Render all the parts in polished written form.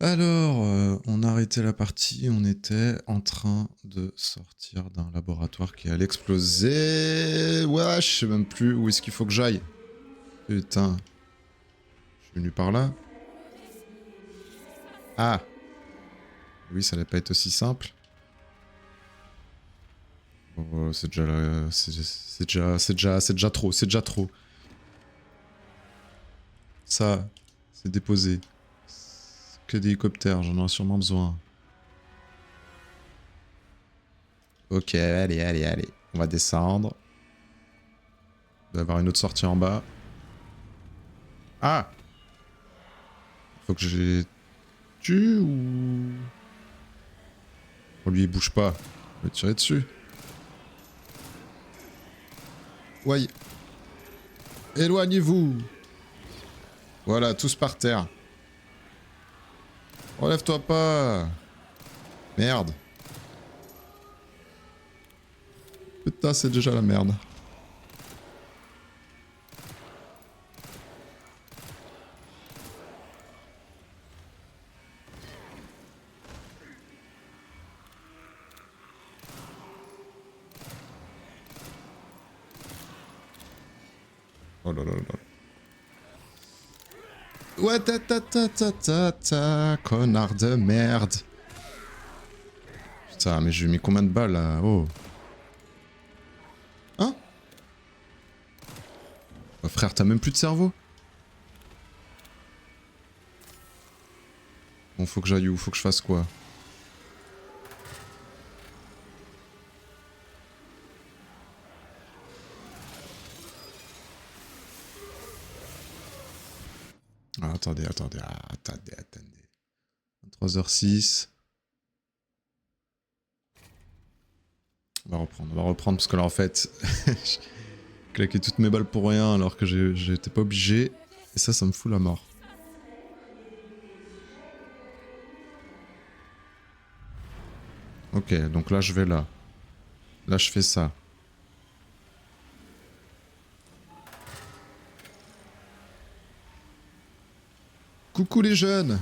Alors, on a arrêté la partie, on était en train de sortir d'un laboratoire qui allait exploser. Ouais, je sais même plus où est-ce qu'il faut que j'aille. Putain. Je suis venu par là. Ah. Oui, ça allait pas être aussi simple. Bon, c'est déjà, c'est déjà trop, c'est déjà trop. Ça, c'est déposé. Que d'hélicoptères, j'en aurai sûrement besoin. Ok, allez. On va descendre. Il doit y avoir une autre sortie en bas. Ah! Faut que je les tue ou... Oh, lui, il bouge pas. On va tirer dessus. Ouais. Éloignez-vous. Voilà, tous par terre. Relève-toi pas. Merde. Putain, c'est déjà la merde. Oh là là là. Ouais, connard de merde. Putain, mais j'ai mis combien de balles là? Oh. Hein? Oh, frère, t'as même plus de cerveau? Bon, faut que j'aille où? Faut que je fasse quoi? Ah, attendez. 3h06. On va reprendre parce que là en fait, j'ai claqué toutes mes balles pour rien alors que j'étais pas obligé. Et ça me fout la mort. Ok, donc là je vais là. Là je fais ça. Coucou les jeunes!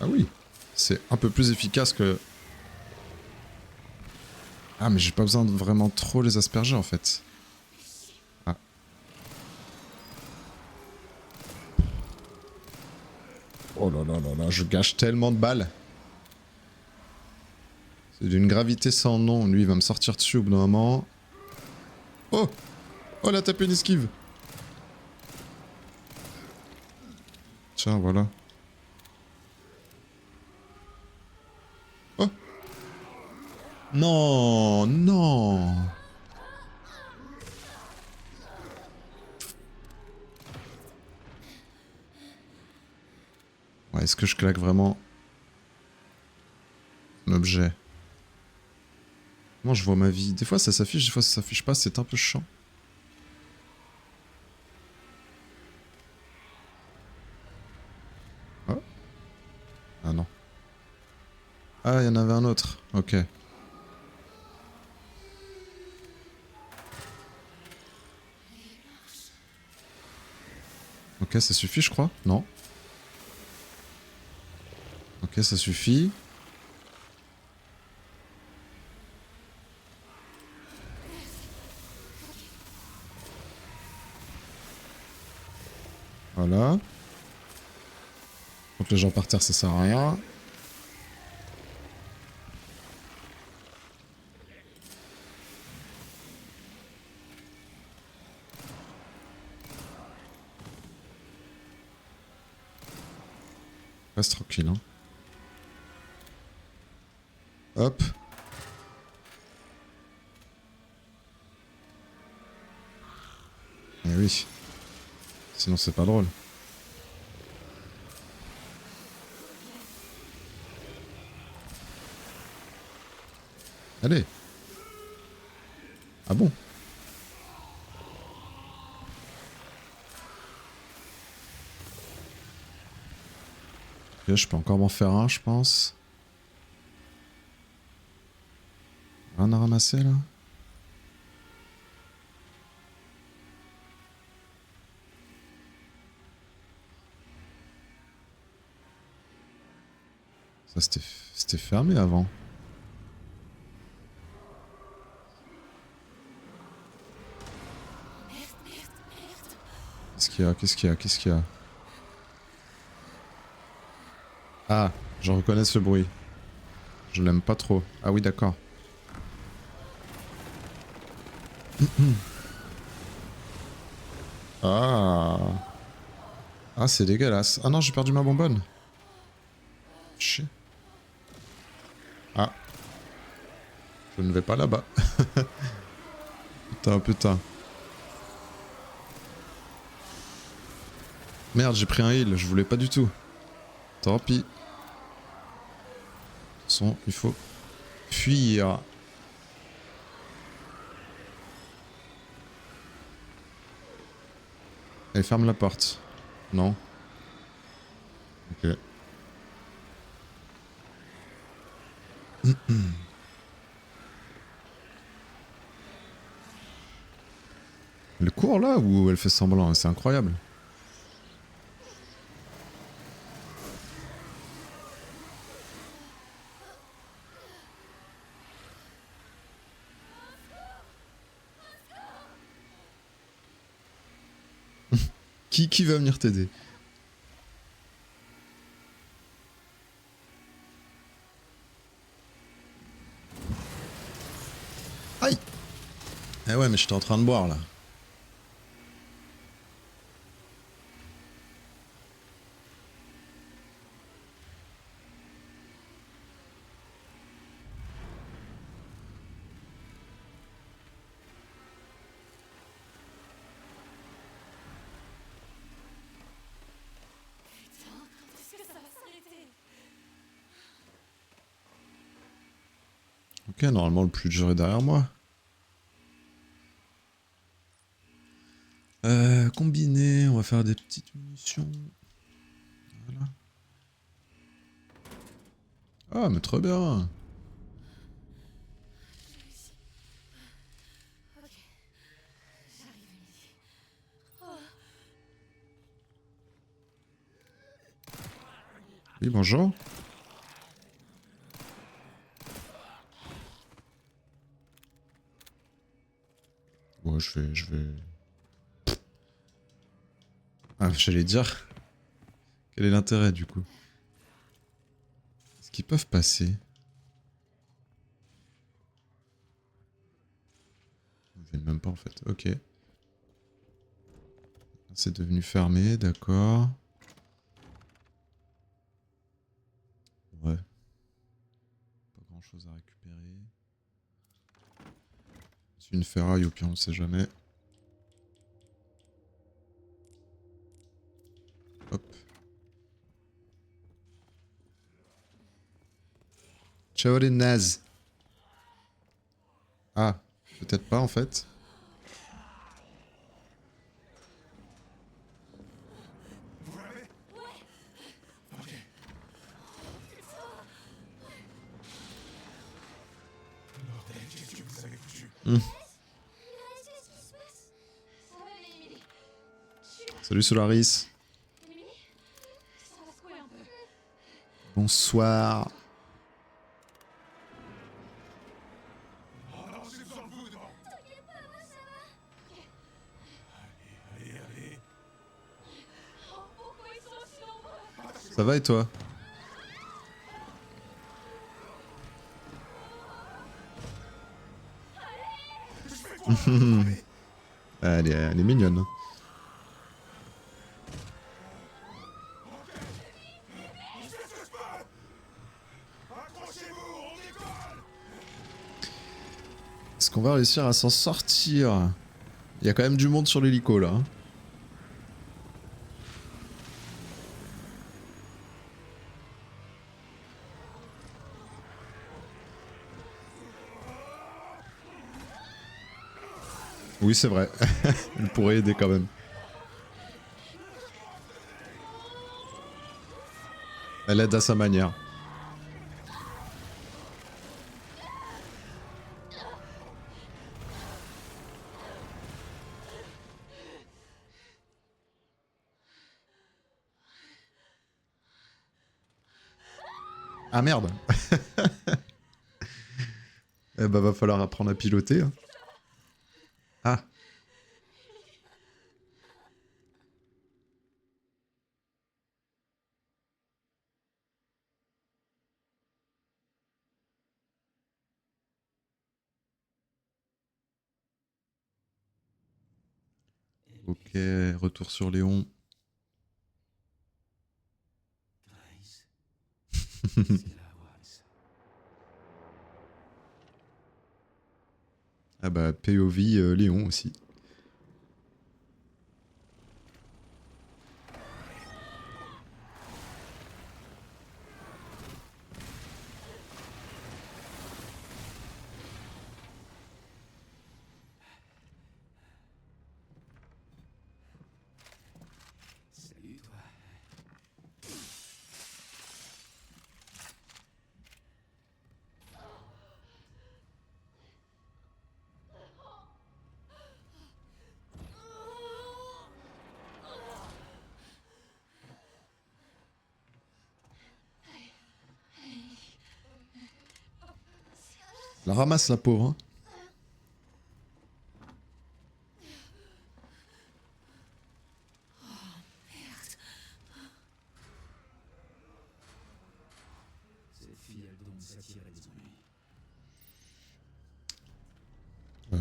Ah oui, c'est un peu plus efficace que... Ah mais j'ai pas besoin de vraiment trop les asperger en fait. Ah. Oh là là là là, je gâche tellement de balles. C'est d'une gravité sans nom, lui il va me sortir dessus au bout d'un moment. Oh! Oh, elle a tapé une esquive! Tiens, voilà. Oh! Non! Non! Ouais, est-ce que je claque vraiment un objet? Comment je vois ma vie? Des fois ça s'affiche, des fois ça s'affiche pas, c'est un peu chiant. Oh. Ah non. Ah, il y en avait un autre. Ok. Ok, ça suffit, je crois. Non. Ok, ça suffit. Voilà. Donc les gens par terre, ça sert à rien. Reste tranquille, hein. Hop. Eh oui. Sinon c'est pas drôle. Allez. Ah bon? Ok, je peux encore m'en faire un, je pense. Rien à ramasser là? Ça, c'était fermé avant. Qu'est-ce qu'il y a? Qu'est-ce qu'il y a? Qu'est-ce qu'il y a? Ah, je reconnais ce bruit. Je l'aime pas trop. Ah oui, d'accord. Ah. Ah, c'est dégueulasse. Ah non, j'ai perdu ma bonbonne. Chier. Ah. Je ne vais pas là-bas. Putain, putain. Merde, j'ai pris un heal. Je voulais pas du tout. Tant pis. De toute façon, il faut fuir. Allez, ferme la porte. Non. Ok. Elle court là ou elle fait semblant? C'est incroyable. Qui va venir t'aider? Aïe! Eh ouais, mais j'étais en train de boire là. Ok, normalement le plus dur est derrière moi. Combiner, on va faire des petites munitions. Voilà. Ah, mais très bien. Oui, bonjour. Ouais, je vais... Ah, j'allais dire... Quel est l'intérêt, du coup? Est-ce qu'ils peuvent passer? Ils viennent même pas, en fait. Ok. C'est devenu fermé, d'accord. Ouais. Pas grand-chose à récupérer. C'est une ferraille, au pire, on sait jamais. Hop. Ciao les nazes. Ah, peut-être pas en fait. Hmm. Salut Solaris. Bonsoir. Ça va et toi? Elle est mignonne. Est-ce qu'on va réussir à s'en sortir? Il y a quand même du monde sur l'hélico là. Oui, c'est vrai. Elle pourrait aider quand même. Elle aide à sa manière. Ah merde. Eh bah va falloir apprendre à piloter. Hein. Ah. Ok, retour sur Léon. Ah bah POV Léon aussi. Salut toi. La ramasse la pauvre. Hein. Cette fille a le don de s'attirer des ennuis.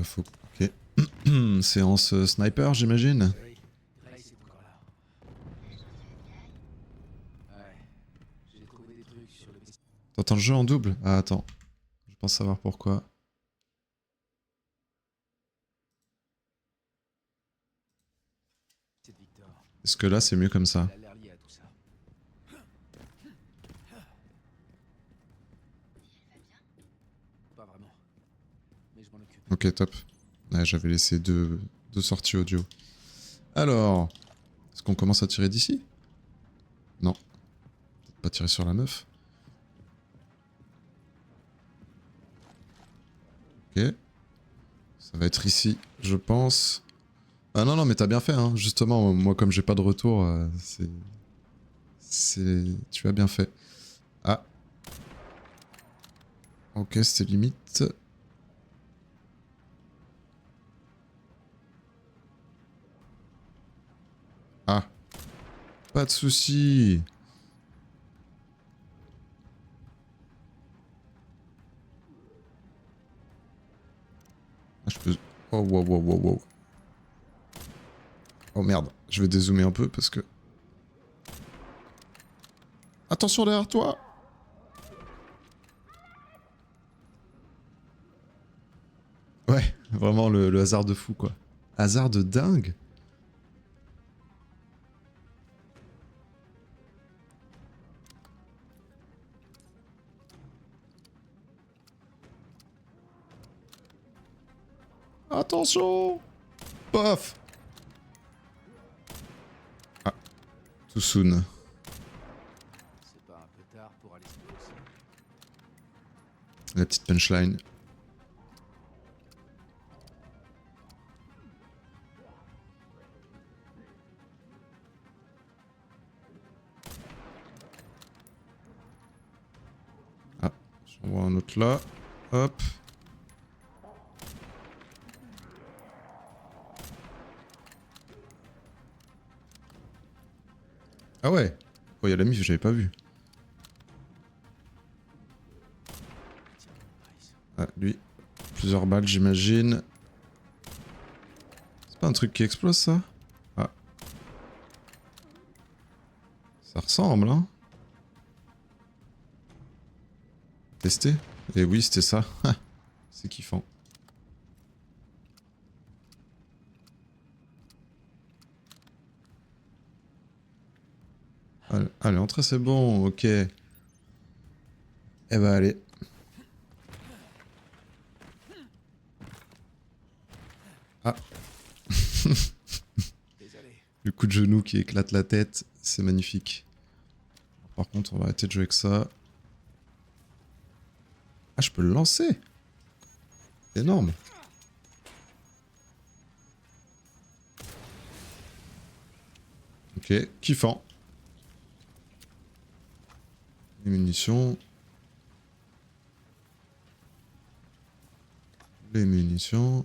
Faut... Ok. Séance sniper, j'imagine. Grace est encore là. Ouais. J'ai trouvé des trucs sur le PC. T'entends le jeu en double? Ah attends. Je pense savoir pourquoi. C'est de Victor. Est-ce que là c'est mieux comme ça? Elle a l'air liée à tout ça. Pas vraiment. Mais je m'en occupe. Ok, top. Ouais, j'avais laissé deux sorties audio. Alors, est-ce qu'on commence à tirer d'ici? Non. Peut-être pas tirer sur la meuf. Ok. Ça va être ici, je pense. Ah non, non, mais t'as bien fait, hein. Justement, moi, comme j'ai pas de retour, Tu as bien fait. Ah. Ok, c'était limite. Ah. Pas de soucis. Ah, je peux... Oh, wow, wow, wow, wow. Oh merde, je vais dézoomer un peu parce que... Attention derrière toi! Ouais, vraiment le hasard de fou, quoi. Hasard de dingue? Attention! Pof! Ah, too soon. C'est pas un peu tard pour aller se poser. La petite punchline. Ah, j'en vois un autre là. Hop. Ah ouais. Oh, il y a la mif, j'avais pas vu. Ah, lui. Plusieurs balles, j'imagine. C'est pas un truc qui explose, ça? Ah. Ça ressemble, hein? Tester? Et oui, c'était ça. C'est kiffant. Allez, entrée, c'est bon, ok. Eh bah, allez. Ah. Désolé. Le coup de genou qui éclate la tête, c'est magnifique. Par contre, on va arrêter de jouer avec ça. Ah, je peux le lancer. Énorme. Ok, kiffant. Les munitions. Les munitions.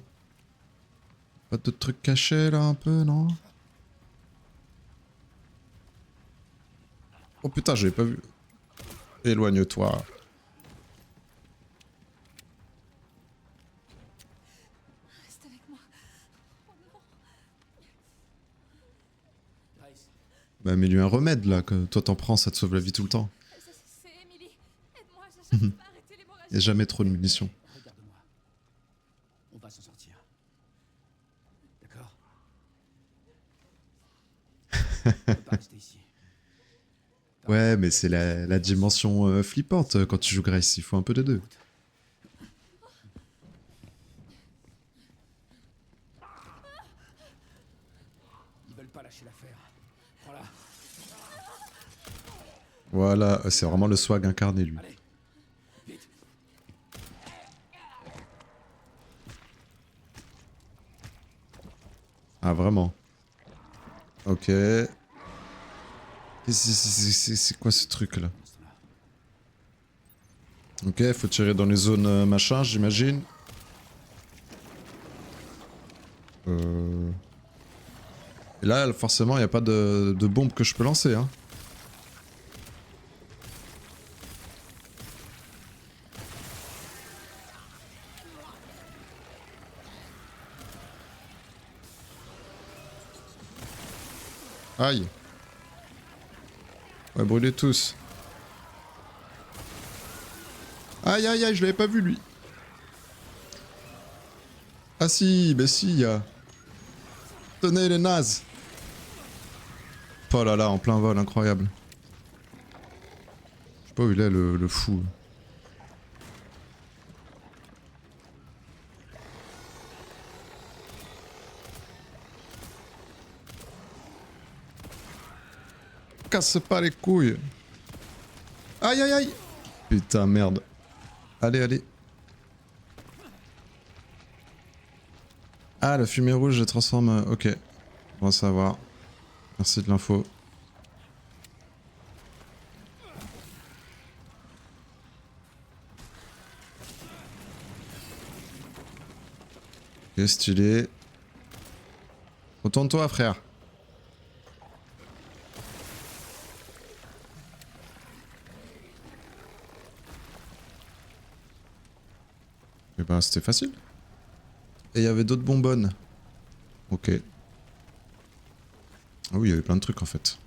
Pas de trucs cachés là un peu, non? Oh putain, j'avais pas vu. Éloigne-toi. Reste avec moi. Oh non. Grace, Bah mets-lui un remède là, que toi t'en prends, ça te sauve la vie tout le temps. C'est Emily. Aide-moi, j'arrive pas à arrêter l'hémorragie. Y'a jamais trop de munitions. regarde-moi. On va s'en sortir. D'accord? On peut pas rester ici. Ouais, mais c'est la dimension flippante quand tu joues Grace, il faut un peu des deux. Ils veulent pas lâcher l'affaire. Prends-la. Voilà, c'est vraiment le swag incarné lui. Allez, vite. Ah vraiment. Ok. C'est quoi ce truc là? Ok, faut tirer dans les zones machin, j'imagine. Et là, forcément, il n'y a pas de bombe que je peux lancer. Hein. Aïe. Ouais, brûlez tous. Aïe, aïe, aïe, je l'avais pas vu, lui. Ah si, bah si, y a... Tenez les nazes. Oh là là, en plein vol, incroyable. Je sais pas où il est, le fou. Casse pas les couilles. Aïe, aïe, aïe. Putain, merde. Allez, allez. Ah, la fumée rouge, je transforme... Ok, on va savoir. Merci de l'info. Ok, stylé. Retourne-toi, frère. Eh ben, c'était facile. Et il y avait d'autres bonbonnes. Ok. Ah oui, il y avait plein de trucs en fait.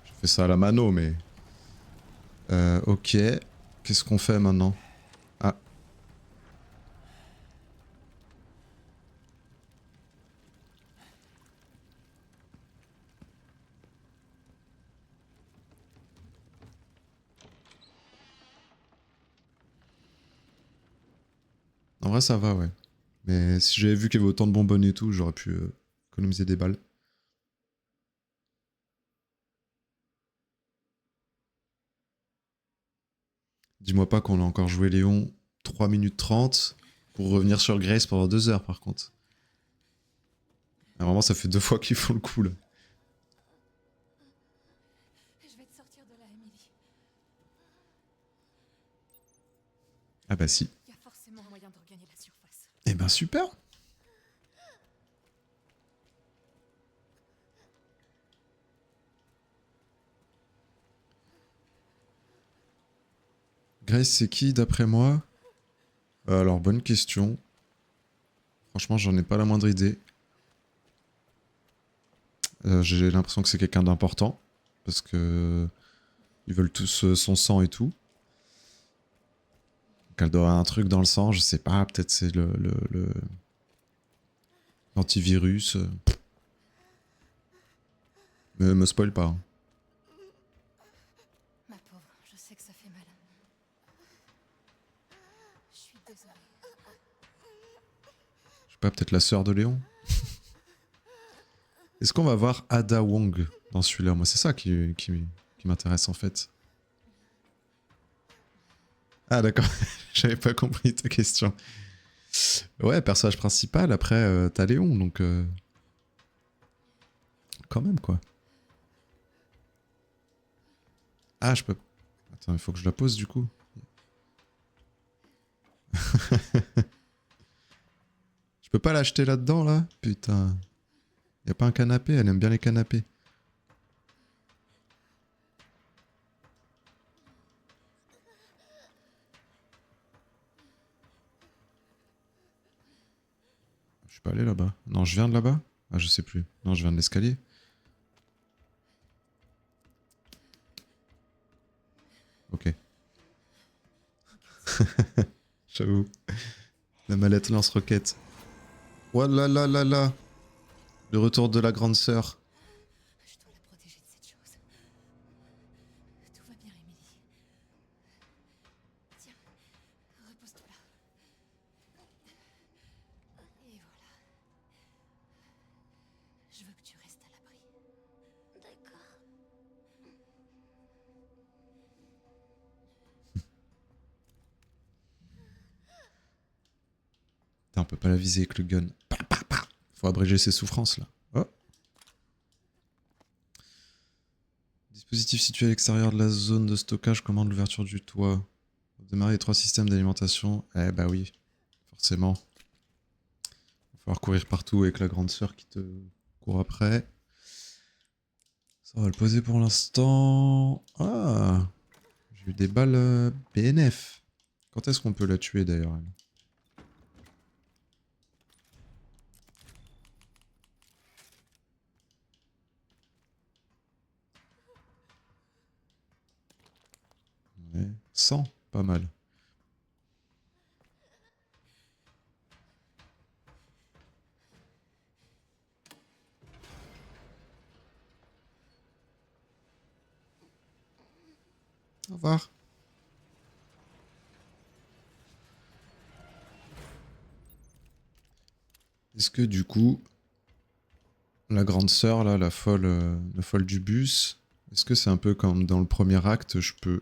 J'ai fait ça à la mano, mais... ok. Qu'est-ce qu'on fait maintenant? Ah. En vrai, ça va, ouais. Mais si j'avais vu qu'il y avait autant de bonbonnes et tout, j'aurais pu économiser des balles. Dis-moi pas qu'on a encore joué Léon 3 minutes 30 pour revenir sur Grace pendant 2 heures par contre. Ah, vraiment, ça fait 2 fois qu'ils font le coup là. Je vais te sortir de là, Emily. Ah bah si. Il y a forcément un moyen de regagner la surface. Eh ben super. Grace, c'est qui d'après moi? Alors, bonne question. Franchement, j'en ai pas la moindre idée. J'ai l'impression que c'est quelqu'un d'important. Parce que... Ils veulent tous son sang et tout. Donc elle doit avoir un truc dans le sang, je sais pas, peut-être c'est l'antivirus. Mais me spoil pas. Hein. Ma pauvre, je sais que ça fait mal. Je suis désolée. Je sais pas, peut-être la sœur de Léon. Est-ce qu'on va voir Ada Wong dans celui-là? Moi, c'est ça qui m'intéresse en fait. Ah d'accord, j'avais pas compris ta question. Ouais, personnage principal, après t'as Léon, donc... Quand même, quoi. Ah, je peux... Attends, il faut que je la pose, du coup. Je peux pas l'acheter là-dedans, là? Putain. Y a pas un canapé? Elle aime bien les canapés. Je suis pas allé là-bas. Non, je viens de là-bas? Ah, je sais plus. Non, je viens de l'escalier. Ok. J'avoue. La mallette lance-roquette. Oh là là là là. Le retour de la grande sœur. Je dois la protéger de cette chose. Tout va bien, Émilie. Tiens, repose-toi là. Et voilà. Je veux que tu restes à l'abri. D'accord. Putain, on peut pas la viser avec le gun. Pa, pa, pa. Faut abréger ses souffrances là. Oh. Dispositif situé à l'extérieur de la zone de stockage commande l'ouverture du toit. Démarrer les 3 systèmes d'alimentation. Eh bah oui, forcément. Il va falloir courir partout avec la grande sœur qui te court après. Ça, on va le poser pour l'instant. Ah, j'ai eu des balles BNF. Quand est-ce qu'on peut la tuer d'ailleurs elle? Ouais. 100, pas mal. Au revoir. Est-ce que du coup, la grande sœur, là, la folle du bus, est-ce que c'est un peu comme dans le premier acte, je peux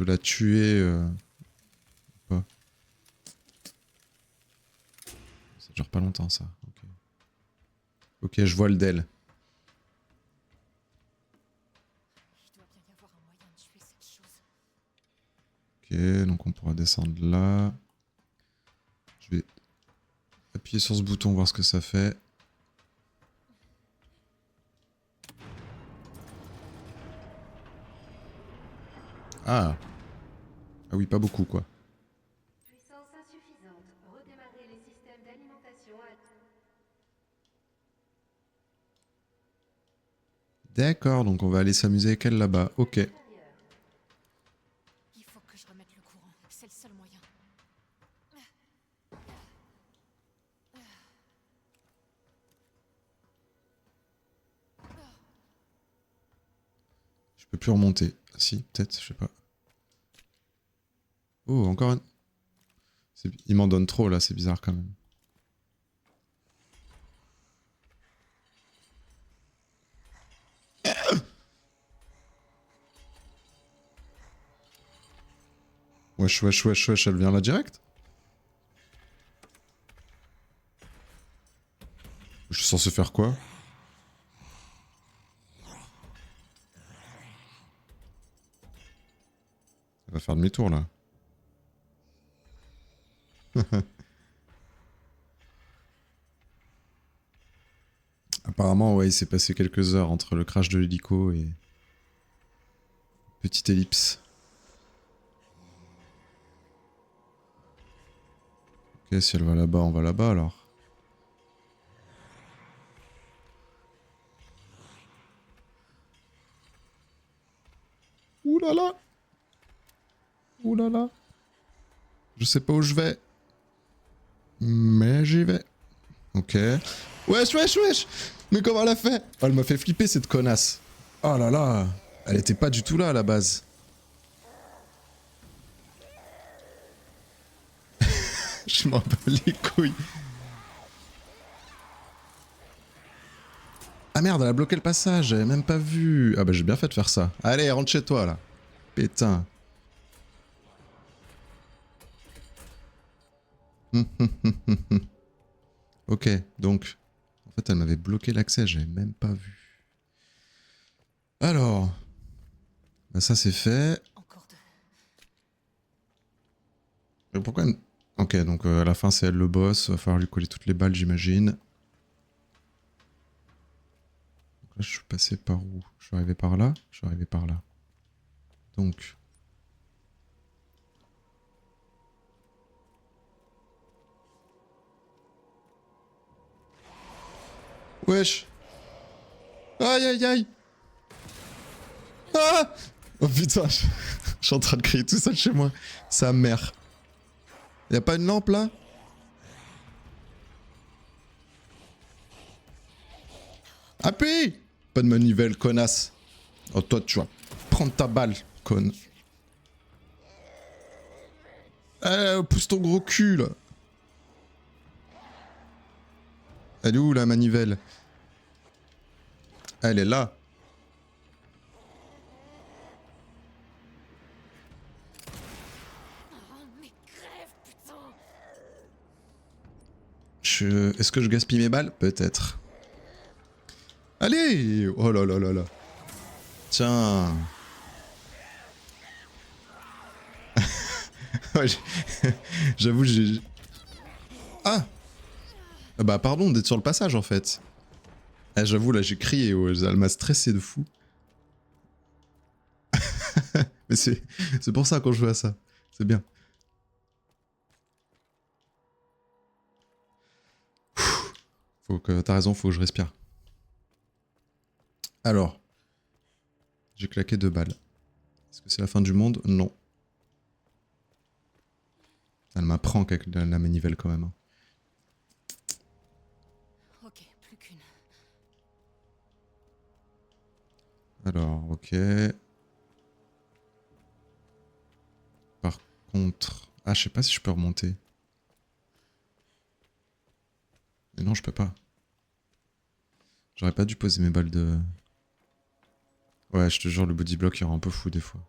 la tuer ou pas? Ça dure pas longtemps ça. Ok, ok, je vois le d'elle. Il doit bien y avoir un moyen de tuer cette chose. Ok, donc on pourra descendre là. Je vais appuyer sur ce bouton, voir ce que ça fait. Ah! Ah oui, pas beaucoup quoi. Puissance insuffisante. Redémarrer les systèmes d'alimentation à... D'accord, donc on va aller s'amuser avec elle là-bas. Ok. Il faut que je remette le courant. C'est le seul moyen. Je peux plus remonter. Ah, si, peut-être, je sais pas. Oh, encore un... Il m'en donne trop là, c'est bizarre quand même. Wesh, wesh, wesh, wesh, elle vient là direct? Je suis censé faire quoi? Elle va faire demi-tour là. Apparemment, ouais, il s'est passé quelques heures entre le crash de l'hélico et... Petite ellipse. Ok, si elle va là-bas, on va là-bas alors. Ouh là là! Ouh là là! Je sais pas où je vais. Mais j'y vais. Ok. Wesh, wesh, wesh! Mais comment elle a fait? Oh, elle m'a fait flipper cette connasse. Oh là là! Elle était pas du tout là à la base. Je m'en bats les couilles. Ah merde, elle a bloqué le passage, j'avais même pas vu. Ah bah j'ai bien fait de faire ça. Allez, rentre chez toi là. Putain. Ok, donc... En fait, elle m'avait bloqué l'accès, j'avais même pas vu. Alors... Bah ça c'est fait. Encore deux. Mais pourquoi... Ok, donc à la fin c'est elle le boss, va falloir lui coller toutes les balles j'imagine. Donc là je suis passé par où? Je suis arrivé par là? Je suis arrivé par là. Donc... Wesh! Aïe aïe aïe! Ah! Oh putain, je suis en train de crier tout seul chez moi. Sa mère. Y'a pas une lampe là? Appuie! Pas de manivelle, connasse. Oh toi tu vas prendre ta balle, conne. Pousse ton gros cul là. Elle est où la manivelle? Elle est là. Oh, mais crève, putain! Est-ce que je gaspille mes balles? Peut-être. Allez! Oh là là là là. Tiens. Ouais, j'avoue, j'ai... Ah! Ah bah pardon d'être sur le passage en fait. Ah j'avoue là j'ai crié, ouais, elle m'a stressé de fou. Mais c'est pour ça qu'on joue à ça. C'est bien. T'as raison, faut que je respire. Alors. J'ai claqué 2 balles. Est-ce que c'est la fin du monde? Non. Elle m'apprend avec la manivelle quand même. Ok, plus qu'une. Alors, ok. Par contre... Ah, je sais pas si je peux remonter. Mais non, je peux pas. J'aurais pas dû poser mes balles de... Ouais, je te jure, le bodyblock il rend un peu fou des fois.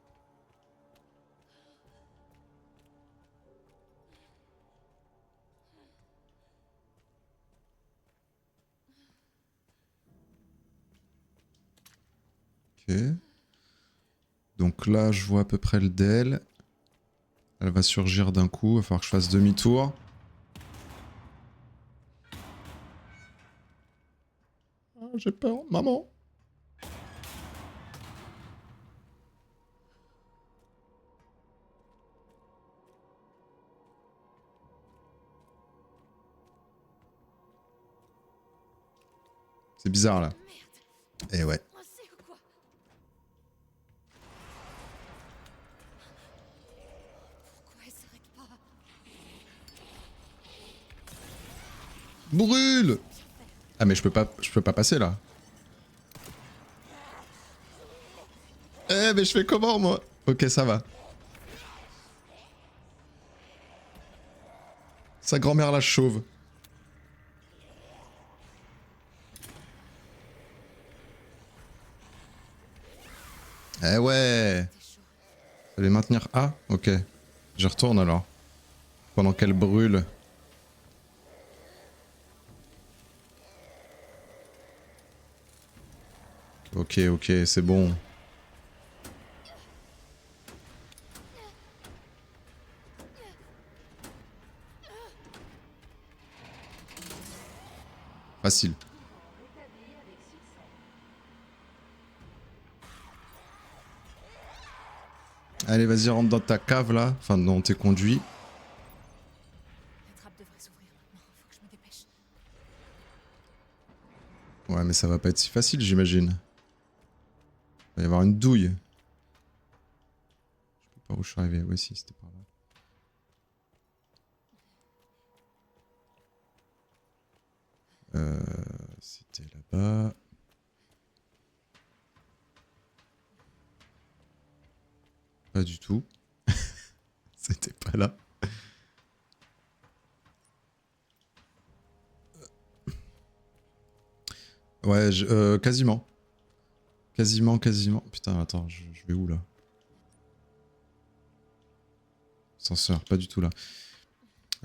Ok. Donc là, je vois à peu près le DL. Elle va surgir d'un coup, il va falloir que je fasse demi-tour. Ah, j'ai peur, maman. C'est bizarre là. Merde, Eh ouais. coincé ou quoi? Pourquoi elle s'arrête pas? Brûle! Ah mais je peux pas passer là. Eh mais je fais comment moi? Ok ça va. Sa grand-mère la chauve. Eh ouais. T'es chaud. Fallait maintenir A? Ok. Je retourne alors. Pendant qu'elle brûle. Ok, ok, c'est bon. Facile. Rétabli avec succès. Allez, vas-y, rentre dans ta cave là. Enfin, dans tes conduits. La trappe devrait s'ouvrir maintenant, faut que je me dépêche. Ouais, mais ça va pas être si facile, j'imagine. Il va y avoir une douille. Je sais pas où je suis arrivé. Ouais, si, c'était par là. C'était là-bas. Pas du tout. C'était pas là. Ouais, quasiment. Quasiment, quasiment. Putain, attends, je vais où là? Ascenseur, pas du tout là.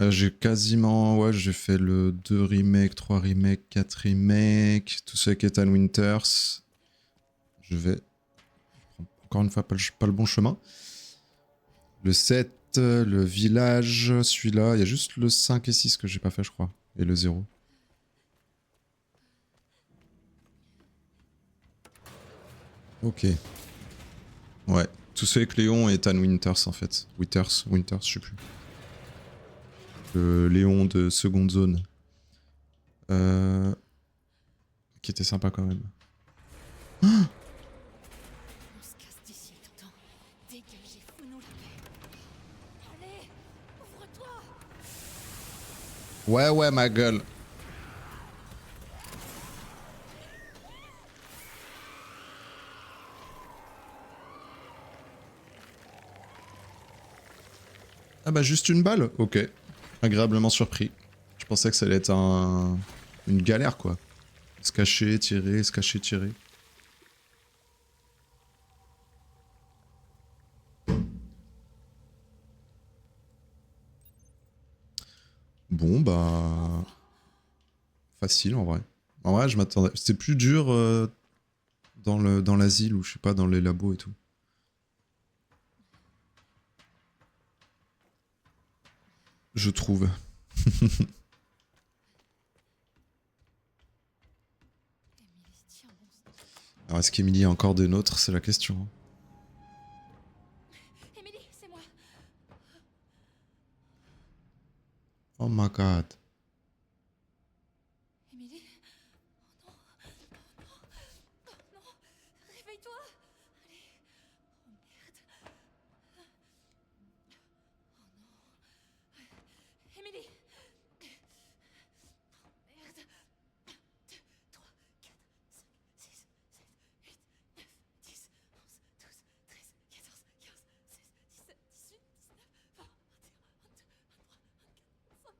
J'ai quasiment... Ouais, j'ai fait le 2 remake, 3 remake, 4 remake, tout ce qui est Ethan Winters. Je vais... Encore une fois, pas le bon chemin. Le 7, le village, celui-là. Il y a juste le 5 et 6 que j'ai pas fait, je crois. Et le 0. Ok. Ouais. Tous ceux avec Léon et Tan Winters, en fait. Winters, je sais plus. Le Léon de seconde zone. Qui était sympa quand même. On se casse d'ici, t'entends? Dégagez, fous-nous la paix. Allez, ouvre-toi. Ouais, ma gueule. Ah bah juste une balle? Ok. Agréablement surpris. Je pensais que ça allait être une galère, quoi. Se cacher, tirer, se cacher, tirer. Bon, bah... Facile, en vrai. En vrai, je m'attendais... C'était plus dur dans l'asile, ou je sais pas, dans les labos et tout. Je trouve. Émilie, tiens bon sang. Alors, est-ce qu'Emily a encore des nôtres? C'est la question. Émilie, c'est moi. Oh my god. Émilie? Oh non. Oh non. Réveille-toi. Allez. Oh merde. Oh non. Émilie. Oh merde. 2, 3, 4, 5, 6, 7, 8, 9, 10, 11, 12, 13, 14, 15, 16, 17, 18, 19, 20, 21, 22, 23, 24,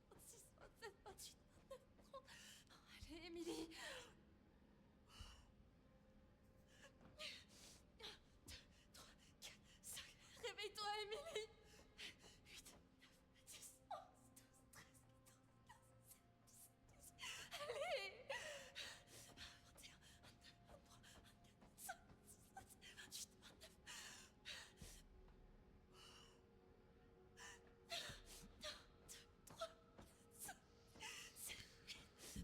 25, 26, 27, 28, 29, 30. Allez, Émilie. 3, 4, 5. Réveille-toi, Émilie. 8, 9, 10, 11, 12, 13, 14, 15, 16, 17, 18. Allez. 21, 22, 23, 24, 25, 26, 27, 28, 29.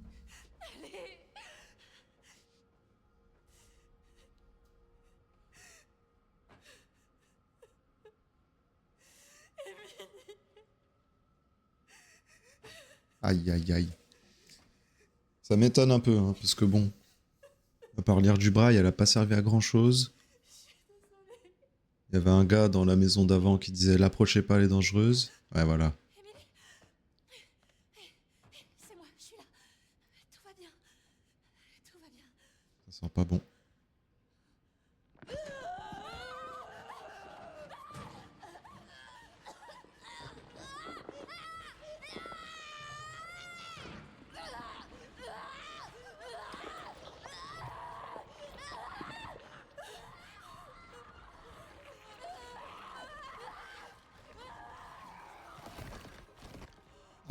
Allez. Aïe, aïe, aïe. Ça m'étonne un peu, hein, parce que bon... À part lire du braille, elle a pas servi à grand chose. Il y avait un gars dans la maison d'avant qui disait l'approchez pas, elle est dangereuse. Ouais, voilà. Émilie. C'est moi, je suis là. Tout va bien. Tout va bien. Ça sent pas bon.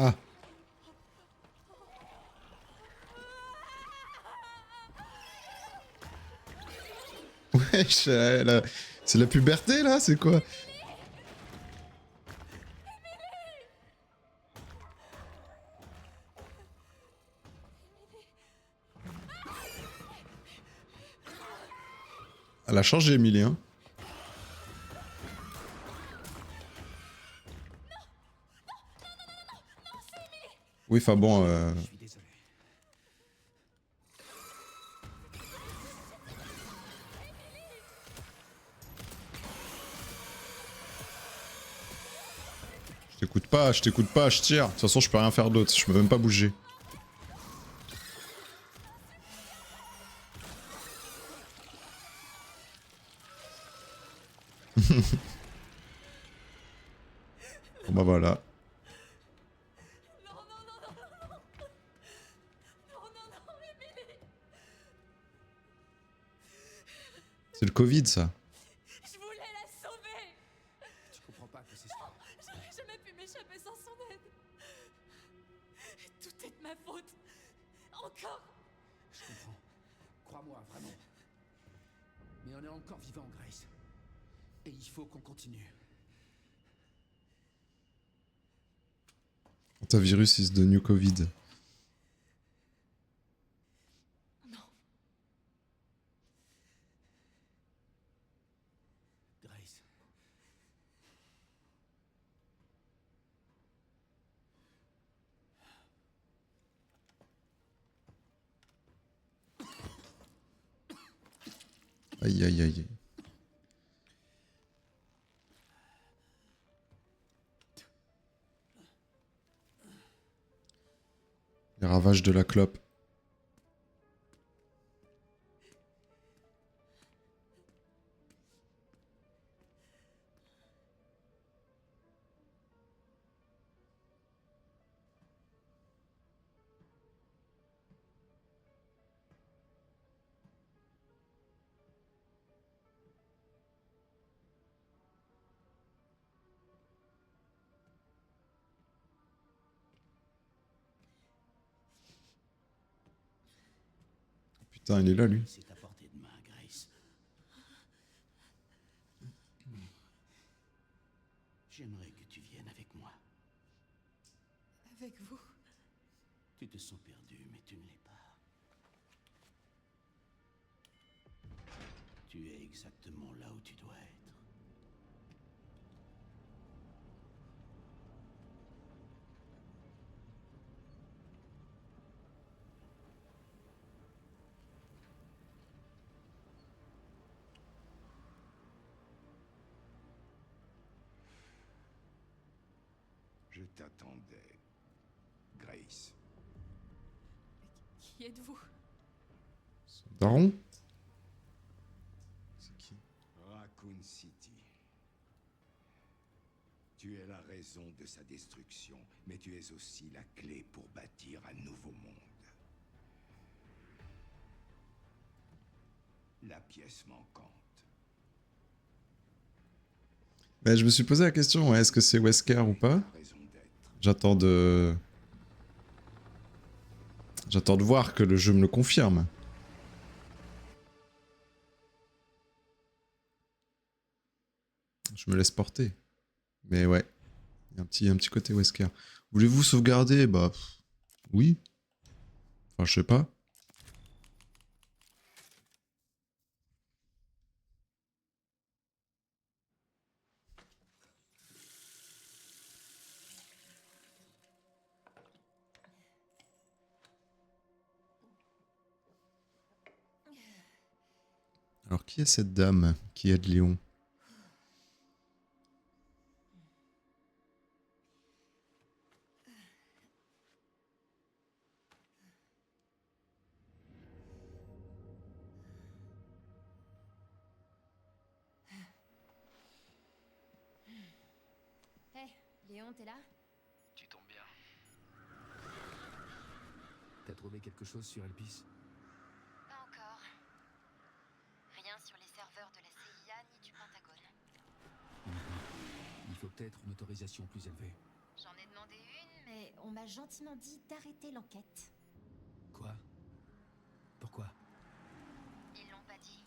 Ah. Wesh, c'est la puberté là, c'est quoi? Elle a changé, Emily, hein. Oui, enfin bon, Je suis désolé. je t'écoute pas, je tire. De toute façon, je peux rien faire d'autre, je peux même pas bouger. Bon bah voilà. Non, non, non, non, non, non. Non, non, non, Émilie. C'est le Covid, ça. Je voulais la sauver. Tu comprends pas que c'est ça. J'aurais jamais pu m'échapper sans son aide. Tout est de ma faute. Encore. Je comprends. Crois-moi, vraiment. Mais on est encore vivant, Grace. Et il faut qu'on continue. Hantavirus is the new Covid. Grace. Aïe aïe aïe. Les ravages de la clope. Putain, il est là, lui. C'est à portée de main, Grace. J'aimerais que tu viennes avec moi. Avec vous. Tu te sens perdu, mais tu ne l'es pas. Tu es exactement là où tu dois être. Je t'attendais, Grace. Qui êtes-vous? Daron? C'est qui? Raccoon City. Tu es la raison de sa destruction, mais tu es aussi la clé pour bâtir un nouveau monde. La pièce manquante. Bah, je me suis posé la question, ouais, est-ce que c'est Wesker ou pas? Ta raison d'être. J'attends de... J'attends de voir que le jeu me le confirme. Je me laisse porter. Mais ouais, il y a un petit côté Wesker. Voulez-vous sauvegarder? Bah, oui. Enfin, je sais pas. Alors, qui est cette dame qui aide Léon? Hé, Léon, t'es là? Tu tombes bien. T'as trouvé quelque chose sur Elpis? Pas encore. Rien sur les serveurs de la CIA ni du Pentagone. Il faut peut-être une autorisation plus élevée. J'en ai demandé une, mais on m'a gentiment dit d'arrêter l'enquête. Quoi? Pourquoi? Ils l'ont pas dit.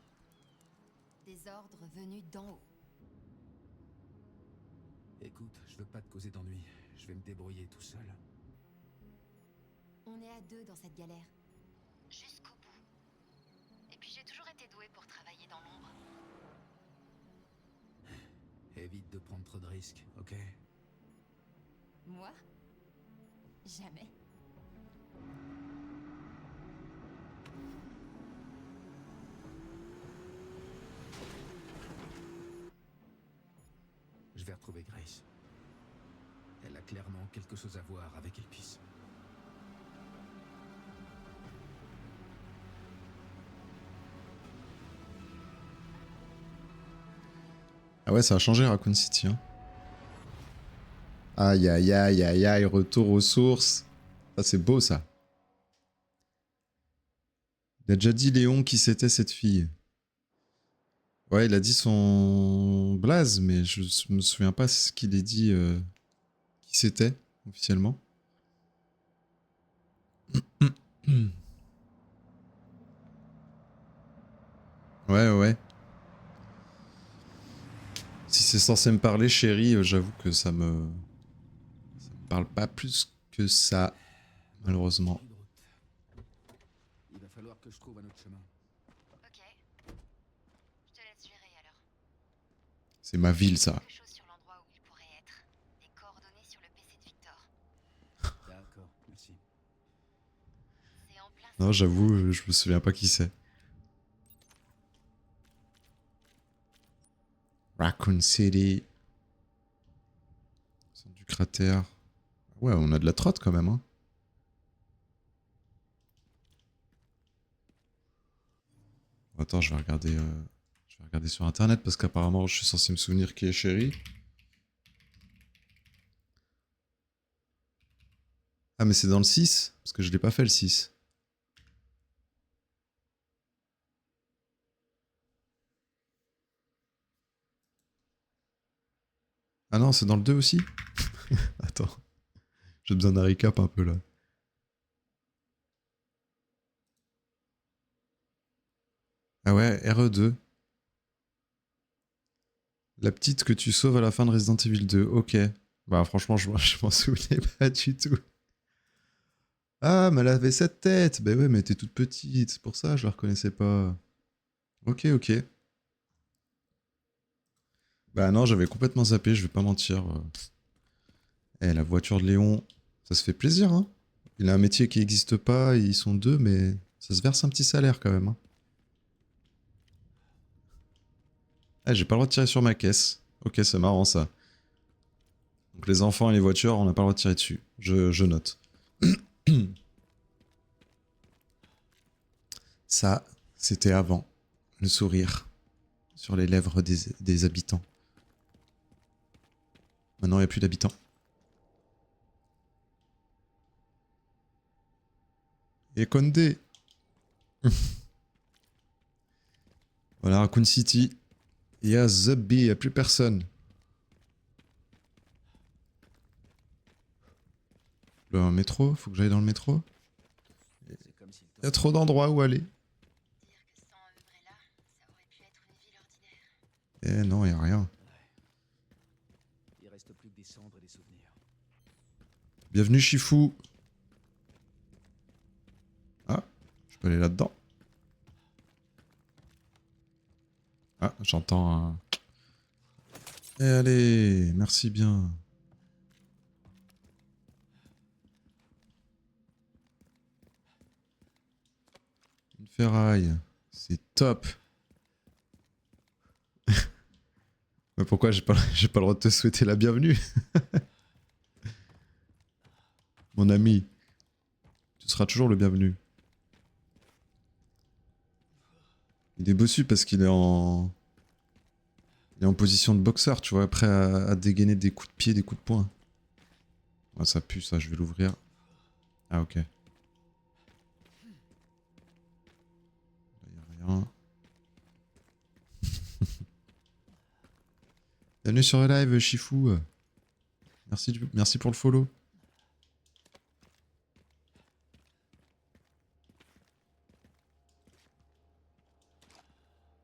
Des ordres venus d'en haut. Écoute, je veux pas te causer d'ennui. Je vais me débrouiller tout seul. On est à deux dans cette galère. Jusqu'au bout. Et puis j'ai toujours été douée pour travailler dans l'ombre. Évite de prendre trop de risques, ok? Moi? Jamais. Je vais retrouver Grace. Elle a clairement quelque chose à voir avec Elpis. Ah ouais, ça a changé Raccoon City. Hein. Aïe aïe aïe aïe aïe, retour aux sources. Ça c'est beau ça. Il a déjà dit Léon qui c'était cette fille. Ouais, il a dit son blaze, mais je me souviens pas ce qu'il a dit qui c'était officiellement. Ouais, ouais. Si c'est censé me parler, chérie, j'avoue que ça me parle pas plus que ça, malheureusement. Plus de route. Il va falloir que je trouve un autre chemin. Ok. Je te laisse gérer alors. C'est ma ville, ça. Quelque chose sur l'endroit où il pourrait être. Des coordonnées sur le PC de Victor. D'accord, merci. C'est en plein. Non, j'avoue, je me souviens pas qui c'est. Raccoon City. Centre du cratère. Ouais, on a de la trotte quand même, hein. Attends, je vais regarder sur internet parce qu'apparemment je suis censé me souvenir qui est Chéri. Ah, mais c'est dans le 6 parce que je l'ai pas fait le 6. Ah non, c'est dans le 2 aussi. Attends, j'ai besoin d'un recap un peu là. Ah ouais, RE2. La petite que tu sauves à la fin de Resident Evil 2. Ok. Bah franchement, je m'en souvenais pas du tout. Ah, mais elle avait cette tête. Bah ouais, mais elle était toute petite. C'est pour ça, je la reconnaissais pas. Ok, ok. Bah non, j'avais complètement zappé, je vais pas mentir. Eh, la voiture de Léon, ça se fait plaisir, hein. Il a un métier qui n'existe pas, ils sont deux, mais ça se verse un petit salaire quand même, hein. Ah, j'ai pas le droit de tirer sur ma caisse. Ok, c'est marrant ça. Donc les enfants et les voitures, on n'a pas le droit de tirer dessus. Je note. Ça, c'était avant. Le sourire sur les lèvres des habitants. Maintenant, il n'y a plus d'habitants. Et Condé. Voilà, Raccoon City. Il y a Zubby, il n'y a plus personne. Le métro, faut que j'aille dans le métro. C'est comme si le Il y a trop d'endroits où aller. Dire que sans Umbrella, ça aurait pu être une ville ordinaire. Eh non, il n'y a rien. Il reste plus que des cendres et des souvenirs. Bienvenue Shifu. Ah, je peux aller là-dedans. Ah, j'entends un... Eh allez, merci bien. Une ferraille. C'est top. Mais pourquoi j'ai pas le droit de te souhaiter la bienvenue? Mon ami, tu seras toujours le bienvenu. Il est bossu parce qu'il est en... Il est en position de boxeur, tu vois, prêt à dégainer des coups de pied, des coups de poing. Ah, ça pue ça, je vais l'ouvrir. Ah ok. Là, y a rien. Bienvenue sur le live, Shifu. Merci pour le follow.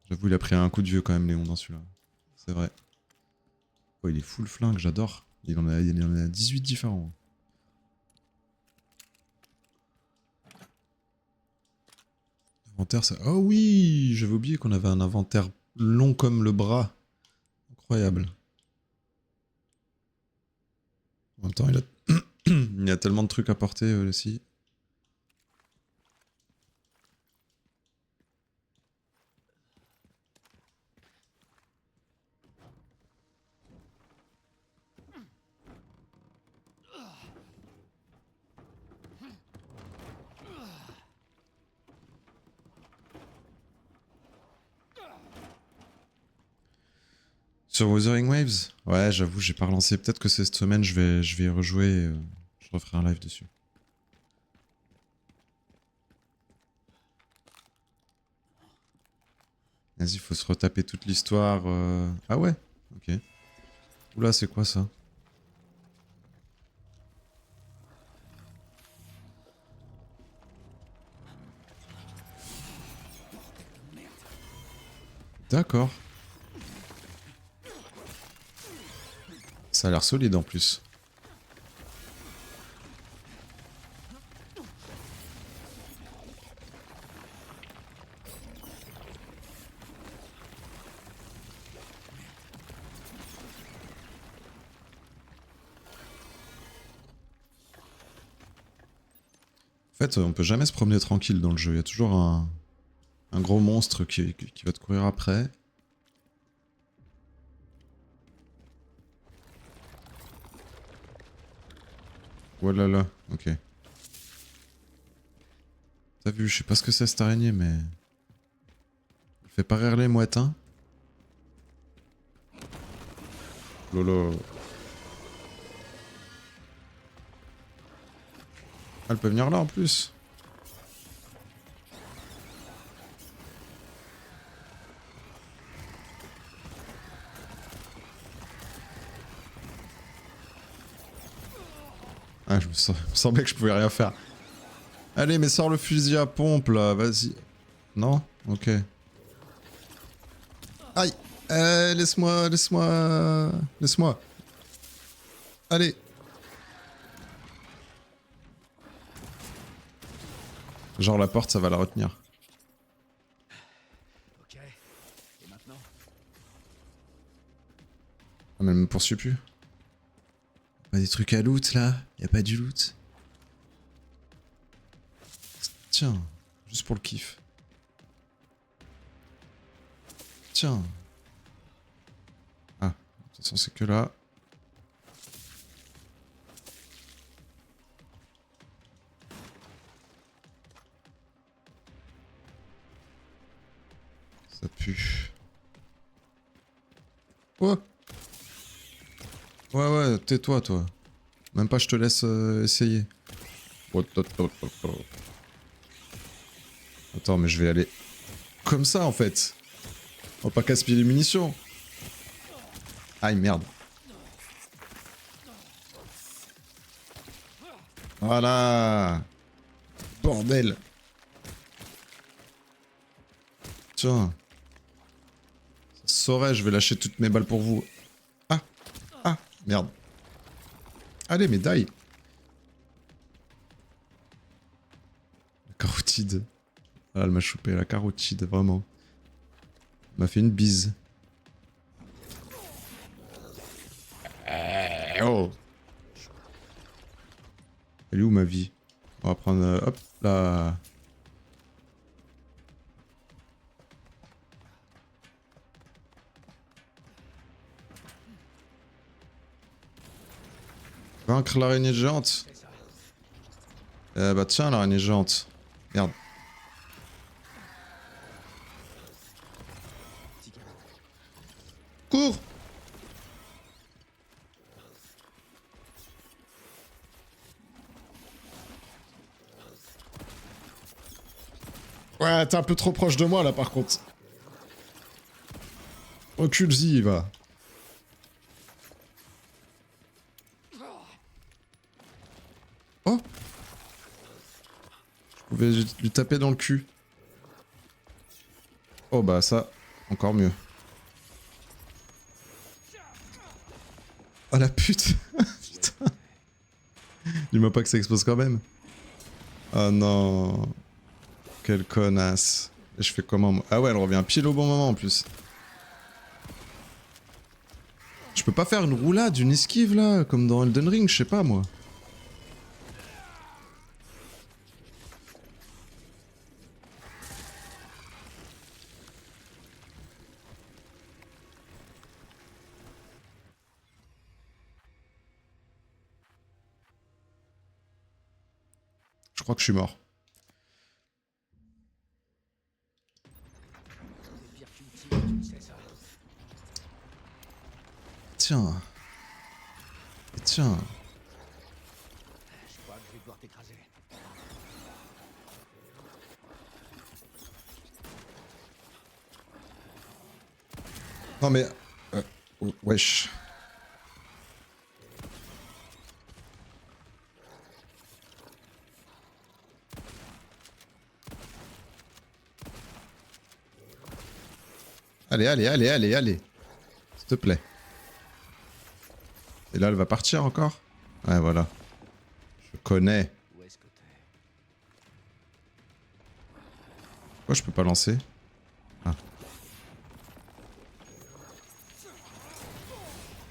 J'avoue, il a pris un coup de vieux quand même, Léon, dans celui-là. C'est vrai. Oh, il est full flingue, j'adore. Il en a 18 différents. Inventaire, ça... Oh oui, j'avais oublié qu'on avait un inventaire long comme le bras. Incroyable. En même temps, il y a tellement de trucs à porter aussi. Sur Wuthering Waves? Ouais, j'avoue, j'ai pas relancé. Peut-être que cette semaine, je vais y rejouer et je referai un live dessus. Vas-y, faut se retaper toute l'histoire. Ah ouais? Ok. Oula, c'est quoi ça? D'accord. Ça a l'air solide en plus. En fait, on peut jamais se promener tranquille dans le jeu. Il y a toujours un gros monstre qui va te courir après. Voilà là, ok. T'as vu, je sais pas ce que c'est cette araignée, mais... Elle fait pas rire les moitins. Lolo. Elle peut venir là en plus. Ah, il me semblait que je pouvais rien faire. Allez, mais sors le fusil à pompe là, vas-y. Non? Ok. Aïe! Laisse-moi, laisse-moi... Laisse-moi. Allez! Genre la porte, ça va la retenir. Ok. Et maintenant? Ah, mais elle me poursuit plus. Pas des trucs à loot là? Y a pas du loot? Tiens, juste pour le kiff. Tiens. Ah, de toute façon c'est que là. Ça pue. Oh! Ouais, tais-toi toi. Même pas je te laisse essayer. Attends, mais je vais aller comme ça en fait. On va pas gaspiller les munitions. Aïe, merde. Voilà. Bordel. Tiens. Ça saurait, je vais lâcher toutes mes balles pour vous. Ah. Ah, merde. Allez, médaille. La carotide. Ah, elle m'a chopé la carotide, vraiment. Elle m'a fait une bise. Oh. Elle est où ma vie? On va prendre... hop là. Vaincre l'araignée géante. Bah tiens, l'araignée géante. Merde. Cours! Ouais, t'es un peu trop proche de moi là par contre. Recule-y, va. Oh! Je pouvais lui taper dans le cul. Oh bah ça, encore mieux. Oh la pute! Putain. Dis-moi pas que ça explose quand même. Oh non. Quelle connasse. Et je fais comment moi? Ah ouais, elle revient pile au bon moment en plus. Je peux pas faire une roulade, une esquive là, comme dans Elden Ring, je sais pas moi. Je crois que je suis mort. Tiens. Et tiens. Je crois que je vais devoir t'écraser. Non mais... wesh. Allez, allez, allez, allez, allez. S'il te plaît. Et là, elle va partir encore? Ouais, voilà. Je connais. Où est-ce que t'es? Pourquoi je peux pas lancer? Ah.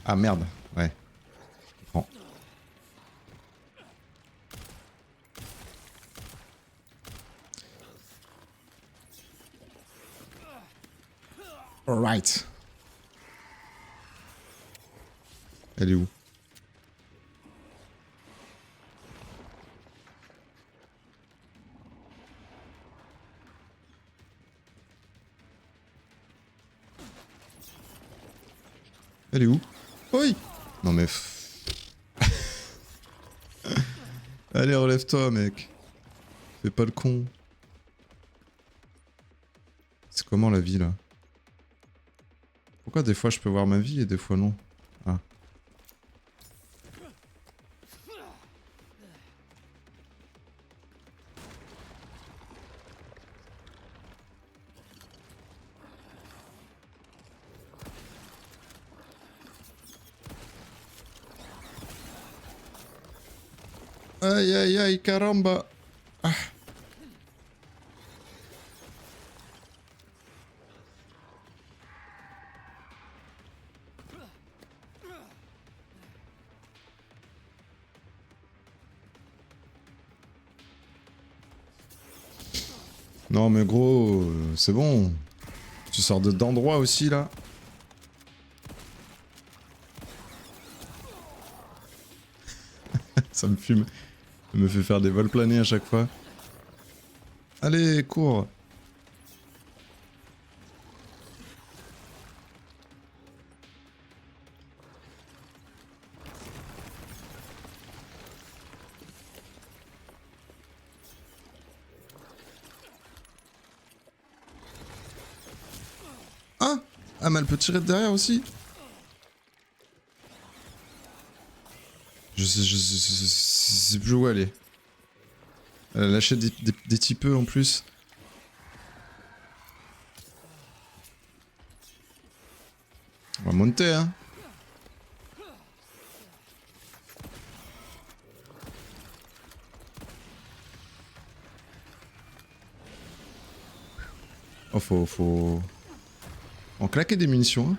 Ah merde. Ouais. Je comprends. Alright. Elle est où? Elle est où? Oui. Non mais... Allez, relève-toi, mec. Fais pas le con. C'est comment la vie, là? Pourquoi des fois je peux voir ma vie et des fois non? Ah. Aïe aïe aïe, caramba. Ah. Non mais gros, c'est bon. Tu sors d'endroit aussi là. Ça me fume. Ça me fait faire des vols planés à chaque fois. Allez, cours. Ah, ah mais elle peut tirer de derrière aussi. Je sais plus où elle est. Elle a lâché des petits peu en plus. On va monter, hein. Oh, faut... En claquer des munitions, hein.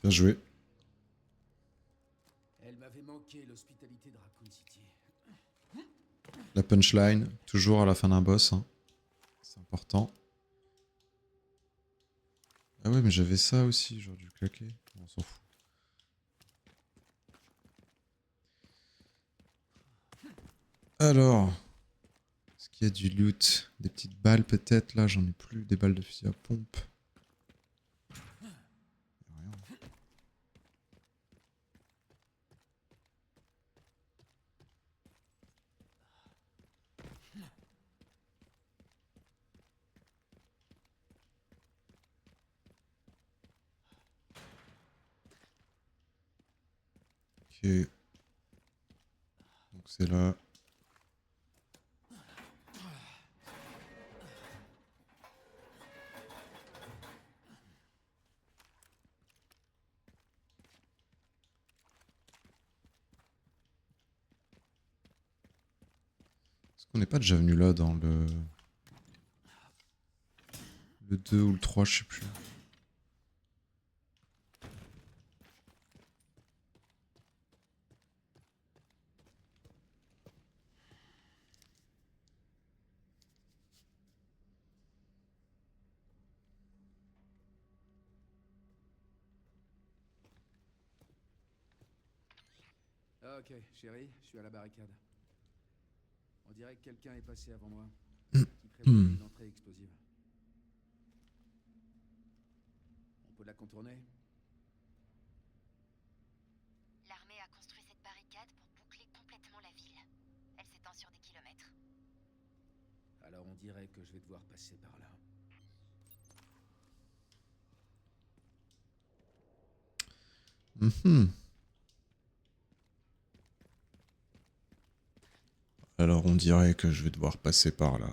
Bien joué. Elle m'avait manqué l'hospitalité de Raccoon City. La punchline, toujours à la fin d'un boss, hein. C'est important. Ah ouais, mais j'avais ça aussi, j'aurais dû claquer. On s'en fout. Alors, est-ce qu'il y a du loot? Des petites balles peut-être? Là, j'en ai plus. Des balles de fusil à pompe. Rien. Ok. Donc c'est là. Est-ce qu'on n'est pas déjà venu là dans le 2 ou le 3, je sais plus. Ah, ok, chérie, je suis à la barricade. On dirait que quelqu'un est passé avant moi. Qui prévoyait une entrée explosive. On peut la contourner? L'armée a construit cette barricade pour boucler complètement la ville. Elle s'étend sur des kilomètres. Alors on dirait que je vais devoir passer par là. Alors on dirait que je vais devoir passer par là.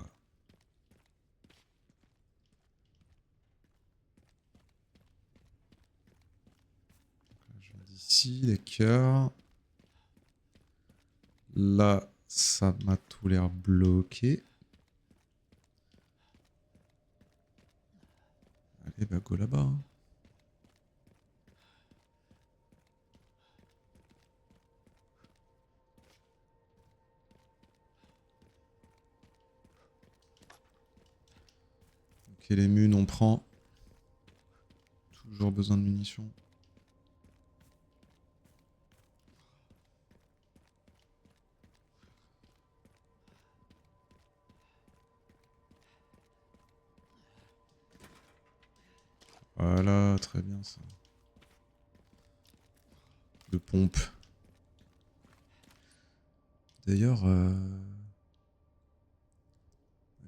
d'ici, d'accord. Là, ça m'a tout l'air bloqué. Allez, bah go là-bas. Hein. Ok, les munes, on prend. Toujours besoin de munitions. Voilà, très bien ça. De pompe. D'ailleurs,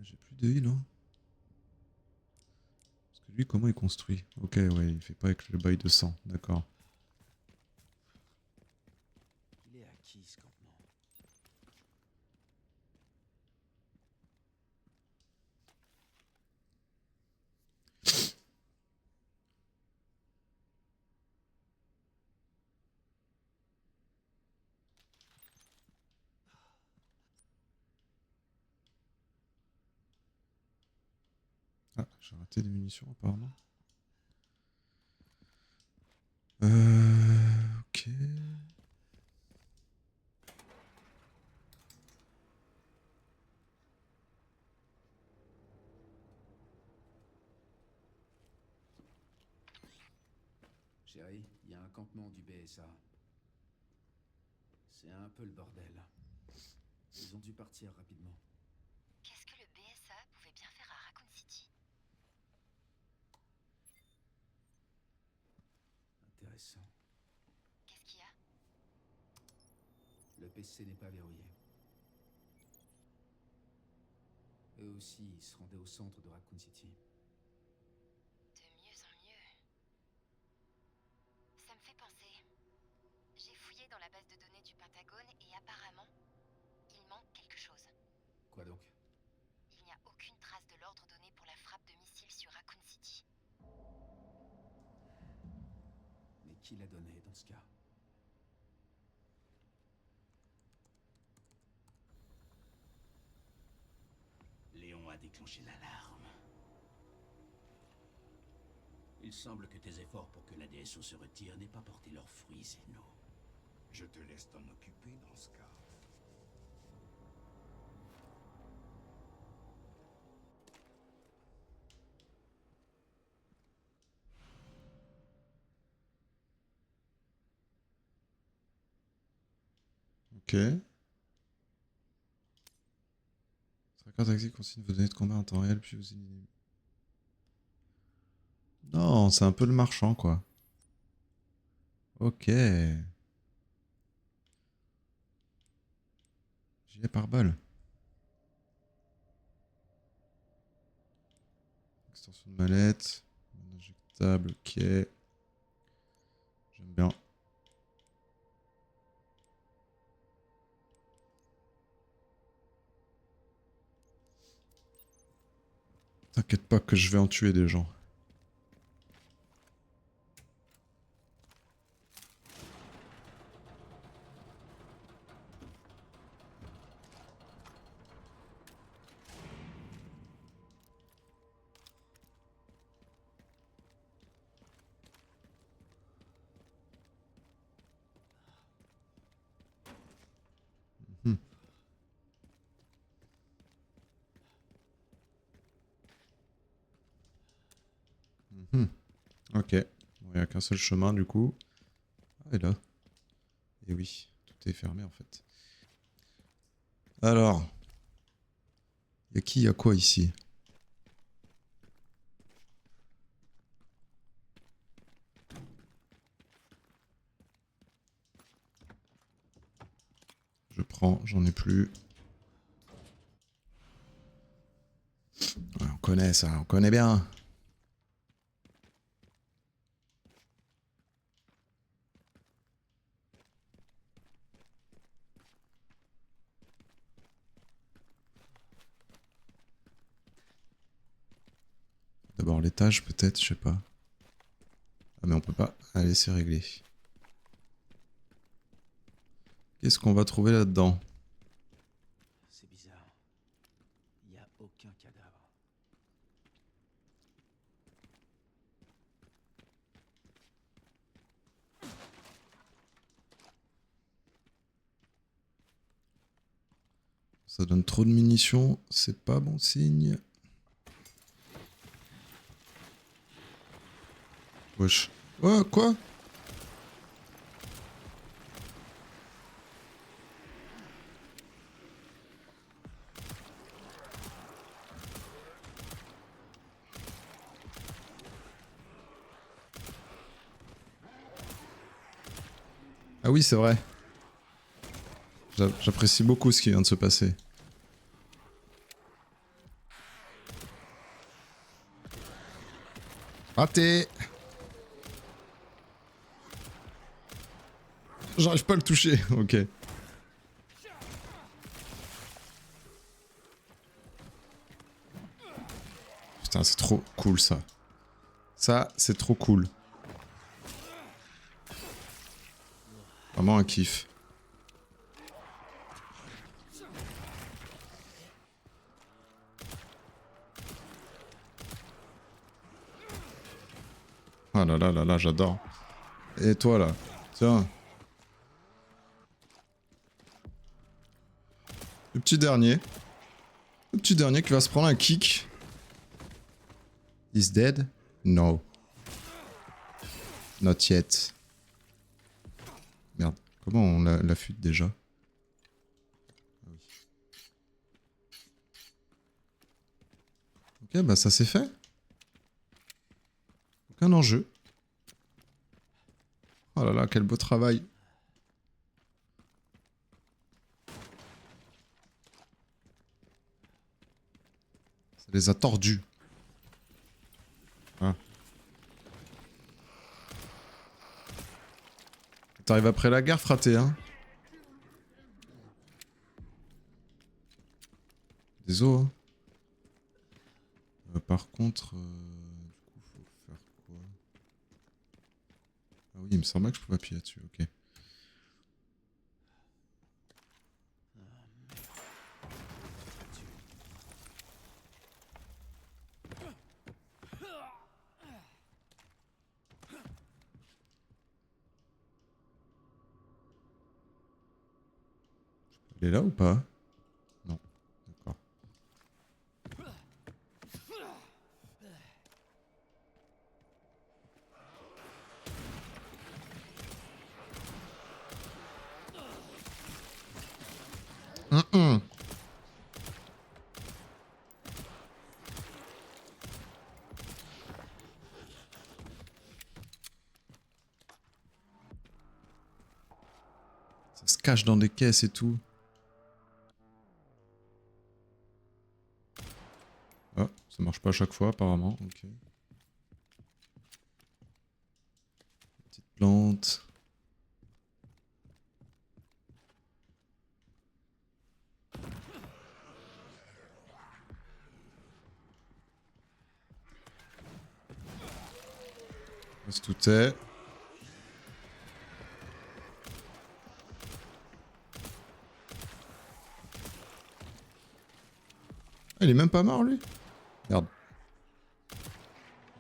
j'ai plus de heal. Hein. Parce que lui, comment il construit? Ok, ouais, il fait pas avec le bail de sang. D'accord. Il est à qui ce campement? Ah, j'ai raté des munitions apparemment. Ok. Chérie, il y a un campement du BSA. C'est un peu le bordel. Ils ont dû partir rapidement. Qu'est-ce que le BSA pouvait bien faire à Raccoon City? Intéressant. Qu'est-ce qu'il y a? Le PC n'est pas verrouillé. Eux aussi, ils se rendaient au centre de Raccoon City. De mieux en mieux. Ça me fait penser. J'ai fouillé dans la base de données du Pentagone et apparemment, il manque quelque chose. Quoi donc? Il n'y a aucune trace de l'ordre donné pour la frappe de missiles sur Raccoon City. Mais qui l'a donné dans ce cas? Léon a déclenché l'alarme. Il semble que tes efforts pour que la DSO se retire n'aient pas porté leurs fruits, Zeno. Je te laisse t'en occuper dans ce cas. Ok. Tracker taxi consigne vos données de combat en temps réel, puis vous éliminez. Non, c'est un peu le marchand, quoi. Ok. J'y ai par balle. Extension de mallette. Injectable, ok. J'aime bien. T'inquiète pas que je vais en tuer des gens. Mhm. Mhm. Ok. Bon, il n'y a qu'un seul chemin du coup. Ah, et là. Et oui, tout est fermé en fait. Alors. Il y a qui, il y a quoi ici? Je prends, j'en ai plus. Ouais, on connaît ça, on connaît bien. D'abord l'étage peut-être, je sais pas. Ah mais on peut pas. Allez, c'est réglé. Qu'est-ce qu'on va trouver là-dedans? C'est bizarre. Il n'y a aucun cadavre. Ça donne trop de munitions, c'est pas bon signe. Wesh. Oh, quoi? Ah oui, c'est vrai. J'apprécie beaucoup ce qui vient de se passer. Raté! J'arrive pas à le toucher, ok. Putain, c'est trop cool ça. Ça, c'est trop cool. Vraiment un kiff. Ah là là là là, j'adore. Et toi là, tiens. Le petit dernier. Le petit dernier qui va se prendre un kick. He's dead? No. Not yet. Merde. Comment on l'affûte déjà? Ah oui. Ok, bah ça c'est fait. Aucun enjeu. Oh là là, quel beau travail. Ça les a tordus. Ah. T'arrives après la guerre, fraté, hein? Désolé. Hein. Par contre, du coup, faut faire quoi? Ah oui, il me semblait que je pouvais appuyer là-dessus, ok. Il est là ou pas? Non. D'accord. Ça se cache dans des caisses et tout. Ah, ça marche pas à chaque fois apparemment, ok. Petite plante. Reste tout est. Ah, il est même pas mort lui. Merde.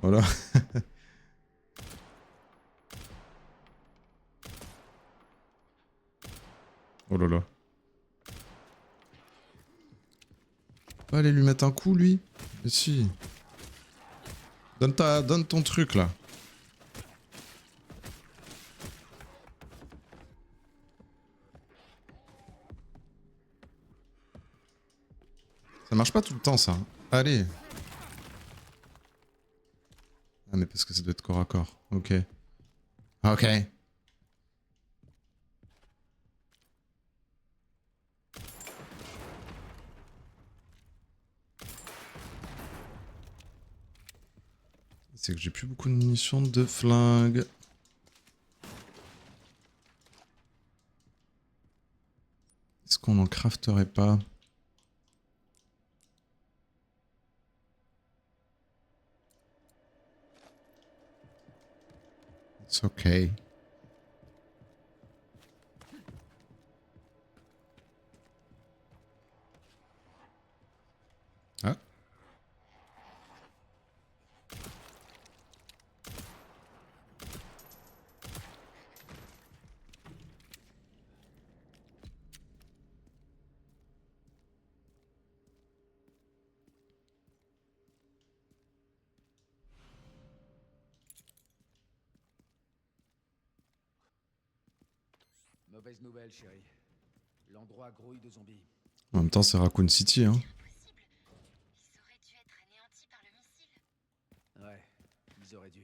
Voilà. Oh là là. Pas aller lui mettre un coup lui. Mais si. Donne ton truc là. Ça marche pas tout le temps ça. Hein. Allez. Ah mais parce que ça doit être corps à corps. Ok. Ok. C'est que j'ai plus beaucoup de munitions de flingue. Est-ce qu'on en crafterait pas? It's okay. Mauvaise nouvelle, chérie. L'endroit grouille de zombies. En même temps, c'est Raccoon City, hein. Impossible. Ils auraient dû être anéantis par le missile. Ouais, ils auraient dû.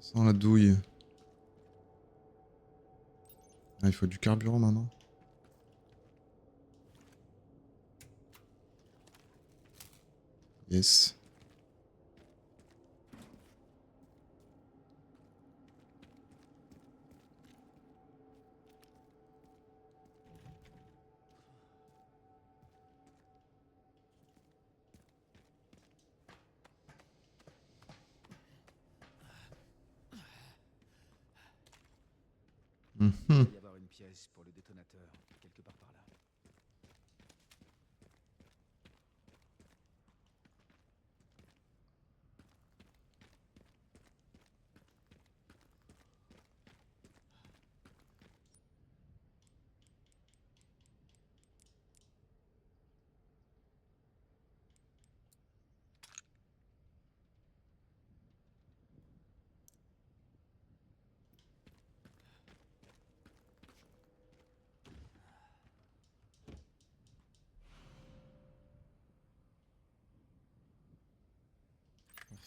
Ça sent la douille. Ah, il faut du carburant maintenant. Yes. Il doit y avoir une pièce pour le détonateur, quelque part par là.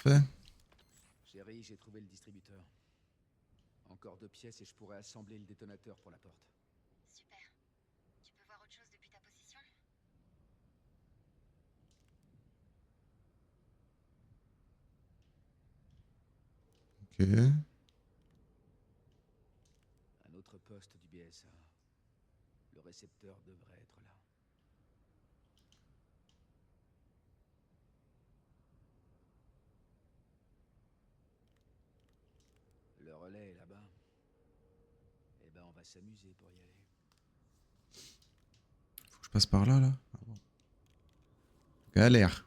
Parfait. Chérie, j'ai trouvé le distributeur. Encore 2 pièces et je pourrais assembler le détonateur pour la porte. Super. Tu peux voir autre chose depuis ta position? Ok. Un autre poste du BSA. Le récepteur devrait être là. Le relais est là-bas. Eh ben, on va s'amuser pour y aller. Faut que je passe par là, là. Ah bon. Galère.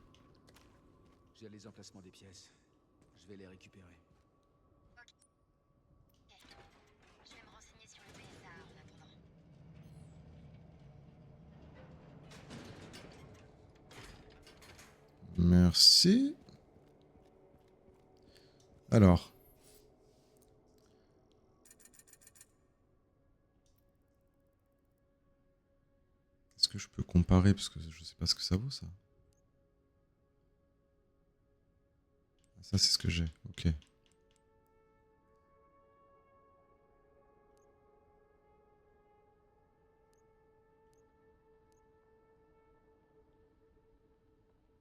J'ai les emplacements des pièces. Je vais les récupérer. Je vais me renseigner sur le BSA en attendant. Merci. Alors. Est-ce que je peux comparer? Parce que je sais pas ce que ça vaut, ça. Ça, c'est ce que j'ai. Ok.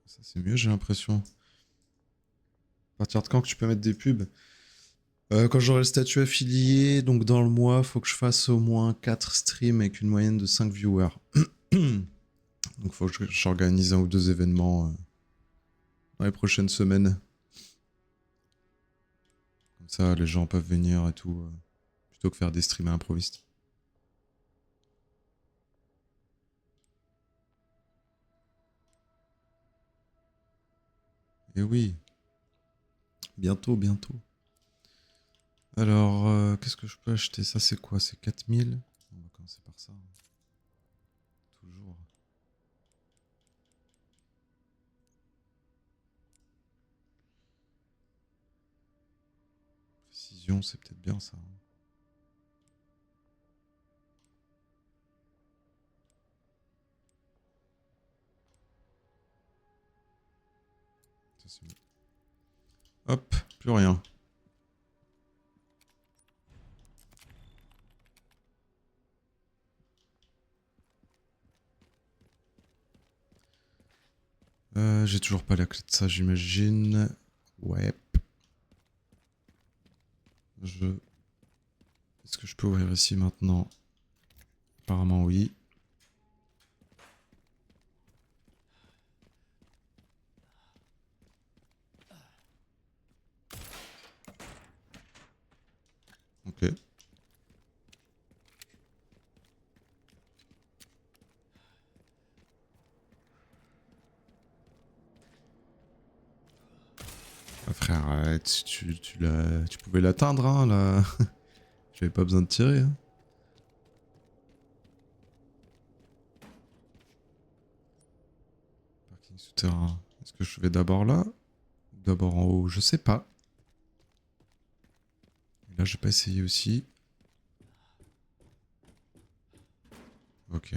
Ça, c'est mieux, j'ai l'impression. À partir de quand que tu peux mettre des pubs? Quand j'aurai le statut affilié, donc dans le mois, faut que je fasse au moins 4 streams avec une moyenne de 5 viewers. Donc faut que j'organise un ou deux événements dans les prochaines semaines. Comme ça, les gens peuvent venir et tout, plutôt que faire des streams à l'improviste. Et oui. Bientôt, bientôt. Alors, qu'est-ce que je peux acheter? Ça, c'est quoi? C'est 4000? On va commencer par ça. Toujours. Précision, c'est peut-être bien ça. Ça, c'est mieux. Hop, plus rien. J'ai toujours pas la clé de ça, j'imagine. Ouais. Est-ce que je peux ouvrir ici maintenant? Apparemment oui. Ok. Ah, frère, tu pouvais l'atteindre, hein, là. J'avais pas besoin de tirer. Hein. Parking souterrain. Est-ce que je vais d'abord là? Ou d'abord en haut? Je sais pas. Et là, j'ai pas essayé aussi. Ok.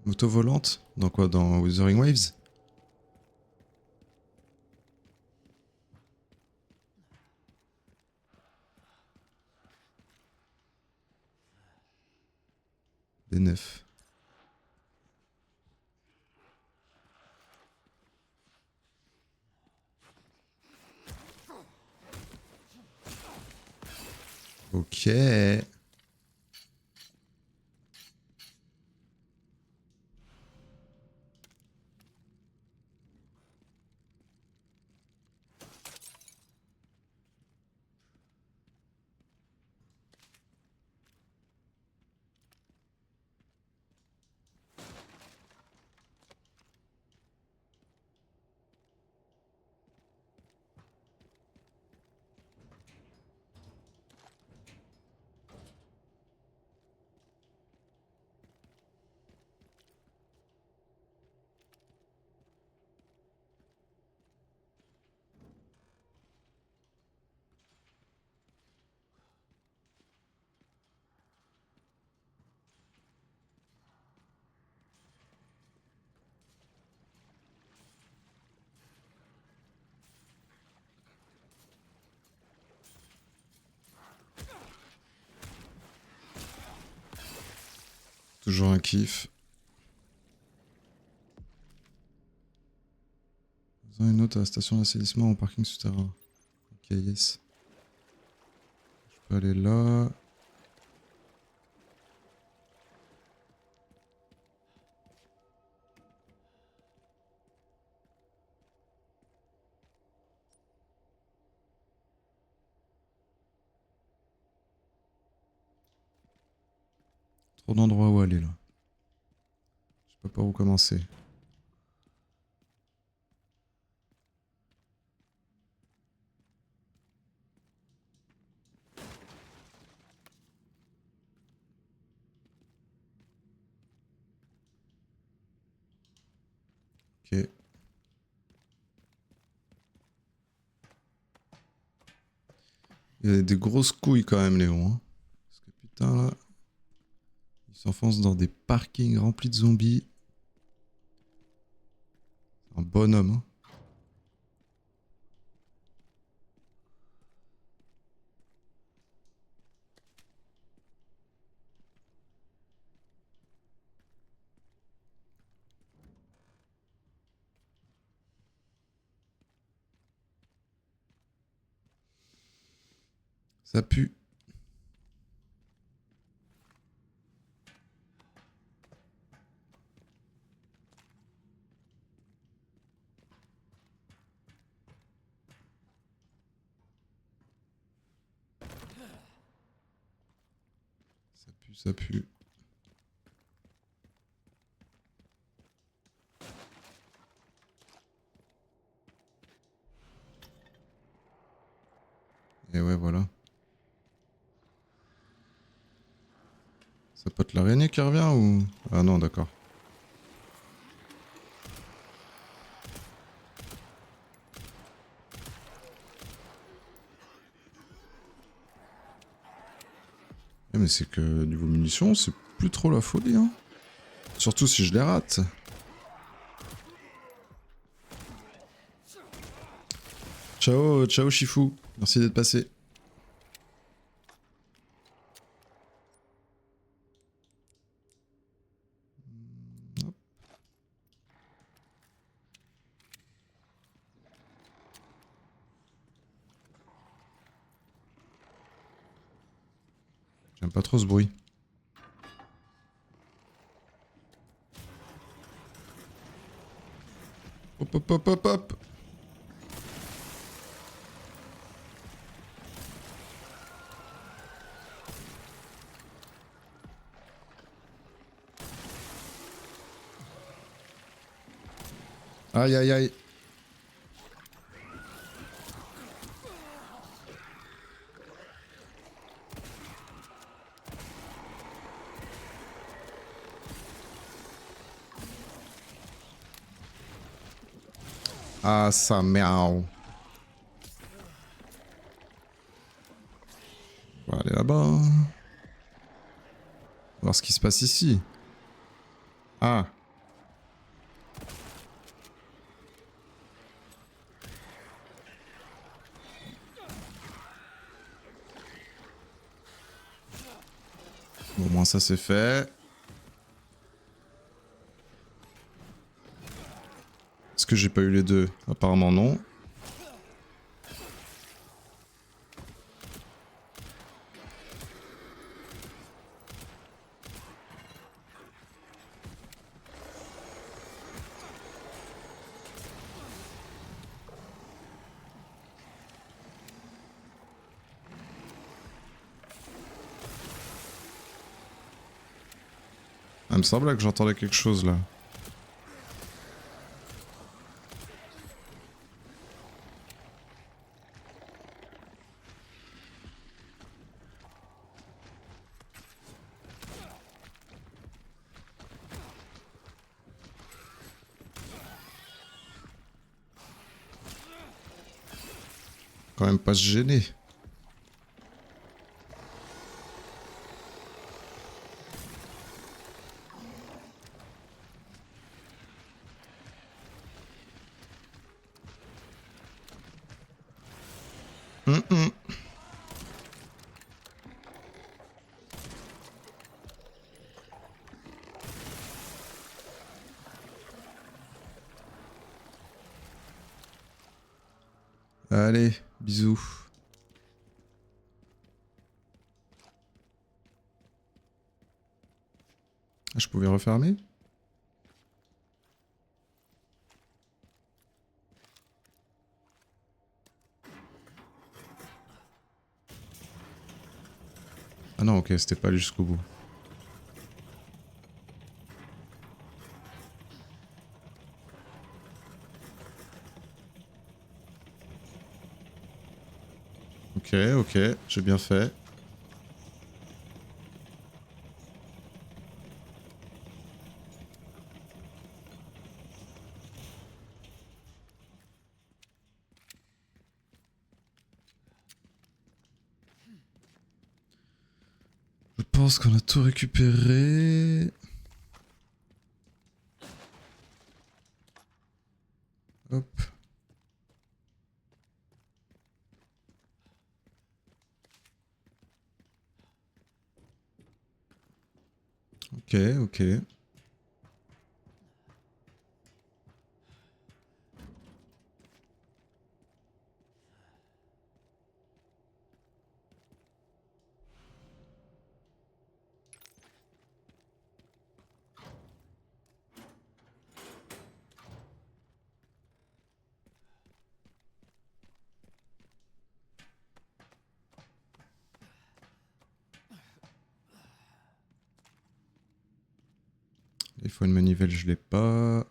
Moto volante? Dans quoi? Dans Wuthering Waves? D9. Ok. Toujours un kiff. Une autre à la station d'assainissement au parking souterrain. Ok, yes. Je peux aller là. Trop d'endroits où aller là. Je sais pas par où commencer. Ok. Il y a des grosses couilles quand même, Léon. Hein. Parce que putain là. Il s'enfonce dans des parkings remplis de zombies. Un bonhomme. Hein. Ça pue. Ça pue, ça pue. Et ouais, voilà. Ça peut être l'araignée qui revient ou... Ah non, d'accord. Mais c'est que niveau munitions, c'est plus trop la folie. Hein. Surtout si je les rate. Ciao, ciao Shifu. Merci d'être passé. J'aime pas trop ce bruit. Hop hop hop hop hop. Aïe aïe aïe. Ah ça miaou. On va aller là-bas. Voir ce qui se passe ici. Ah. Bon, au moins ça c'est fait. Est-ce que j'ai pas eu les deux? Apparemment non. Ah, il me semblait que j'entendais quelque chose là. Quand même pas se gêner. Allez, bisous. Ah, je pouvais refermer? Ah non, ok, c'était pas allé jusqu'au bout. Ok, ok, j'ai bien fait. Je pense qu'on a tout récupéré. Hop. Ok, ok. Il faut une manivelle, je l'ai pas.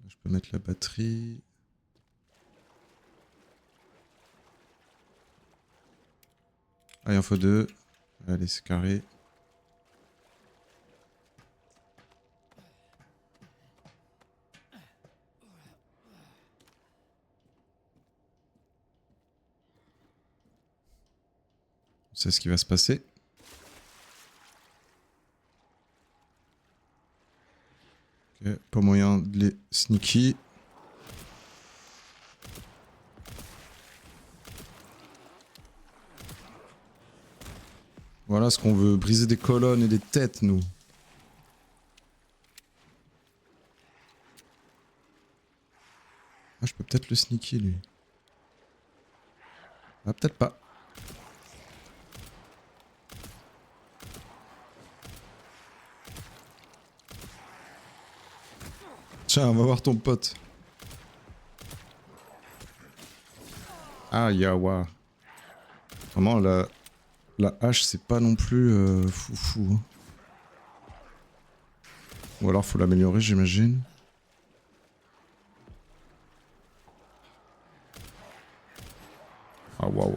Je peux mettre la batterie. Ah, il en faut deux. Allez, c'est carré. On sait ce qui va se passer. Ok, pas moyen de les sneaky. Voilà ce qu'on veut, briser des colonnes et des têtes, nous. Ah, je peux peut-être le sneaker, lui. Ah, peut-être pas. Tiens, va voir ton pote. Ah, Yawa. Vraiment, la hache, c'est pas non plus foufou. Hein. Ou alors, faut l'améliorer, j'imagine. Ah, waouh.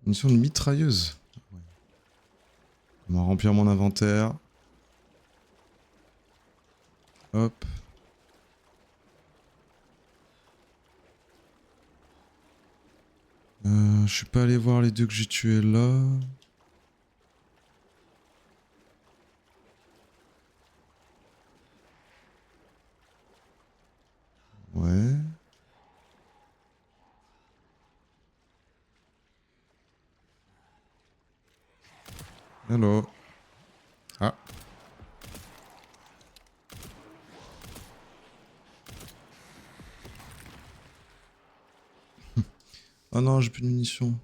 Mission de mitrailleuse. Ouais. Comment remplir mon inventaire. Hop. Je suis pas allé voir les deux que j'ai tués là. Ouais. Hello. Ah. Oh non, j'ai plus de munitions.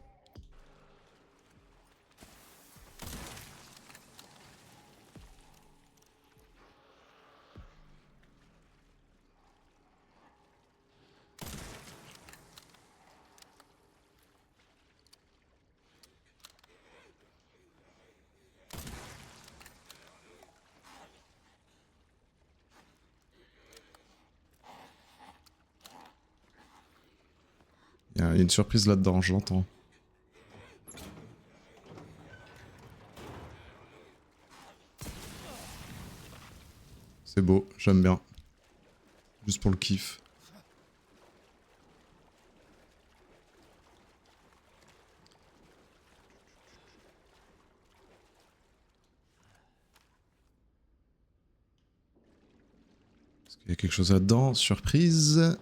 Il y a une surprise là-dedans, je l'entends. C'est beau, j'aime bien. Juste pour le kiff. Est-ce qu'il y a quelque chose là-dedans? Surprise?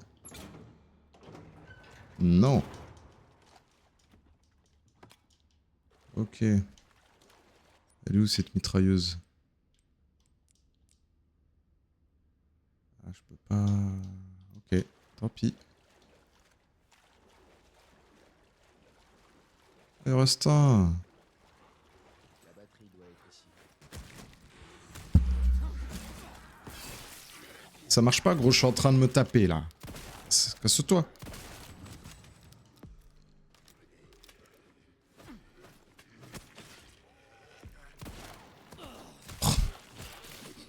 Non. Ok. Elle est où cette mitrailleuse? Ah, je peux pas... Ok, tant pis. Et reste un. La batterie doit être ici. Ça marche pas, gros, je suis en train de me taper, là. Casse-toi.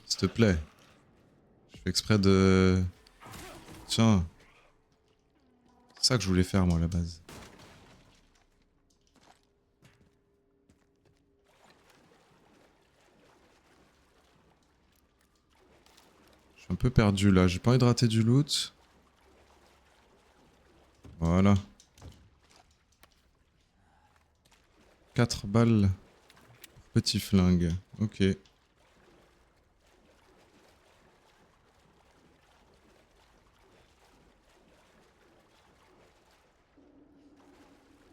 S'il te plaît. Je fais exprès de... Tiens. C'est ça que je voulais faire, moi, à la base. Je suis un peu perdu, là. J'ai pas envie de rater du loot. Voilà. 4 balles. Petit flingue. Ok.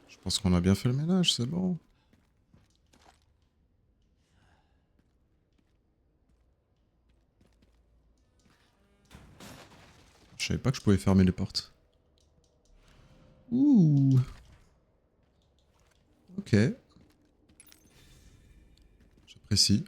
Je pense qu'on a bien fait le ménage, c'est bon. Je savais pas que je pouvais fermer les portes. Ouh. Ok. J'apprécie.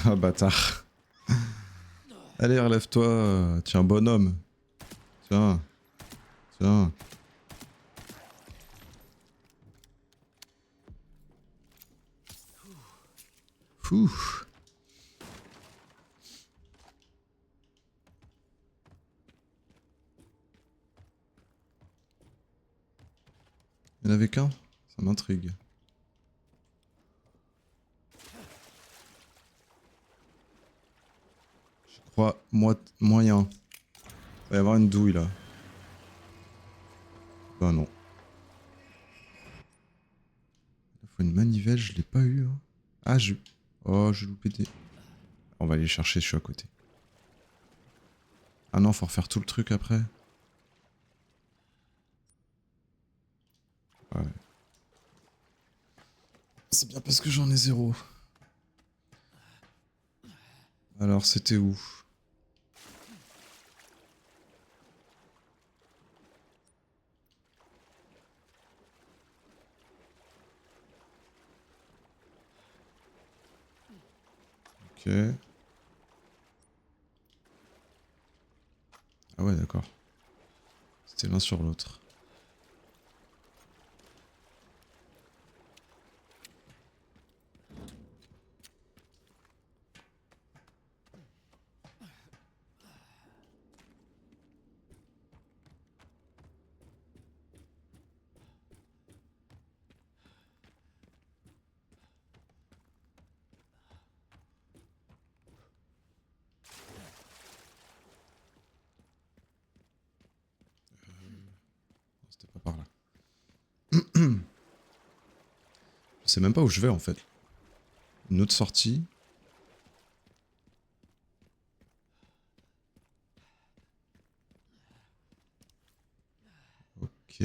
Ah bâtard. Allez, relève-toi. Tiens, bonhomme. Tiens. Tiens. Ouh. en avait qu'un? Ça m'intrigue. Je crois moyen. Il va y avoir une douille là. Bah non. Il faut une manivelle, je l'ai pas eu. Hein. Ah, j'ai... Oh, j'ai loupé des... On va aller chercher, je suis à côté. Ah non, faut refaire tout le truc après. Ouais. C'est bien parce que j'en ai 0. Alors, c'était où? Ok. Ah ouais, d'accord. C'était l'un sur l'autre. C'était pas par là. Je sais même pas où je vais en fait. Une autre sortie. Ok.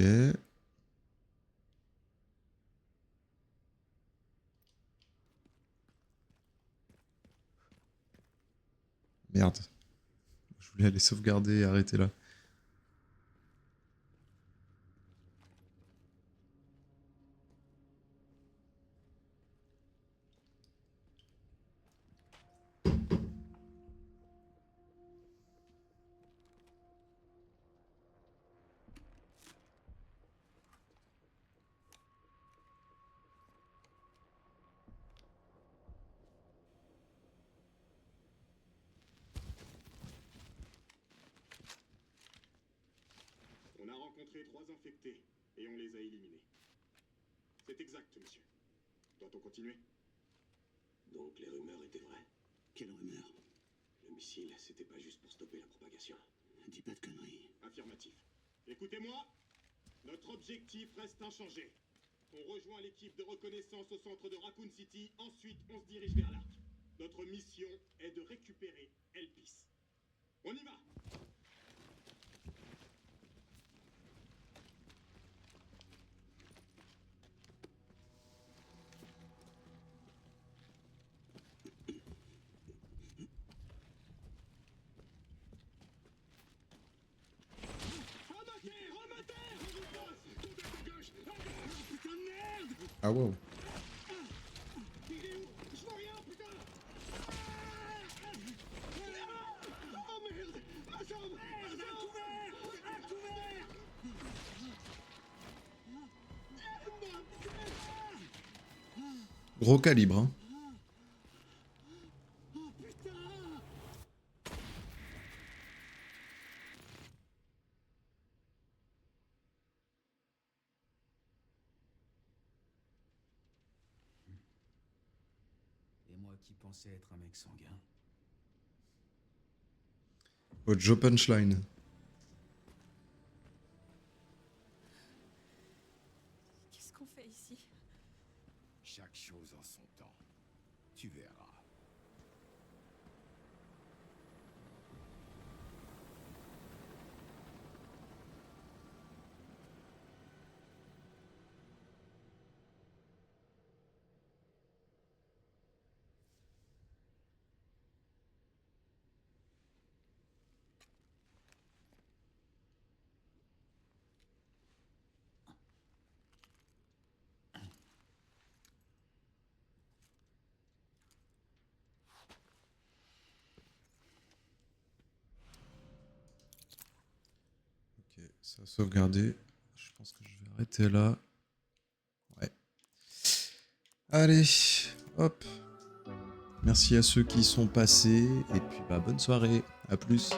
Merde. Je voulais aller sauvegarder et arrêter là. On a rencontré 3 infectés et on les a éliminés. C'est exact, monsieur. Doit-on continuer? Donc les rumeurs étaient vraies. Quelle rumeur? Le missile, c'était pas juste pour stopper la propagation. Dis pas de conneries. Affirmatif. Écoutez-moi, notre objectif reste inchangé. On rejoint l'équipe de reconnaissance au centre de Raccoon City, ensuite on se dirige vers l'Arc. Notre mission est de récupérer Elpis. On y va! Ah wow. Gros calibre, hein. Et moi qui pensais être un mec sanguin. Au Joe Punchline. Qu'est-ce qu'on fait ici? Chaque chose en son temps. Tu verras. Ok, ça a sauvegardé. Je pense que je vais arrêter là. Ouais. Allez, hop. Merci à ceux qui sont passés. Et puis bah bonne soirée. À plus.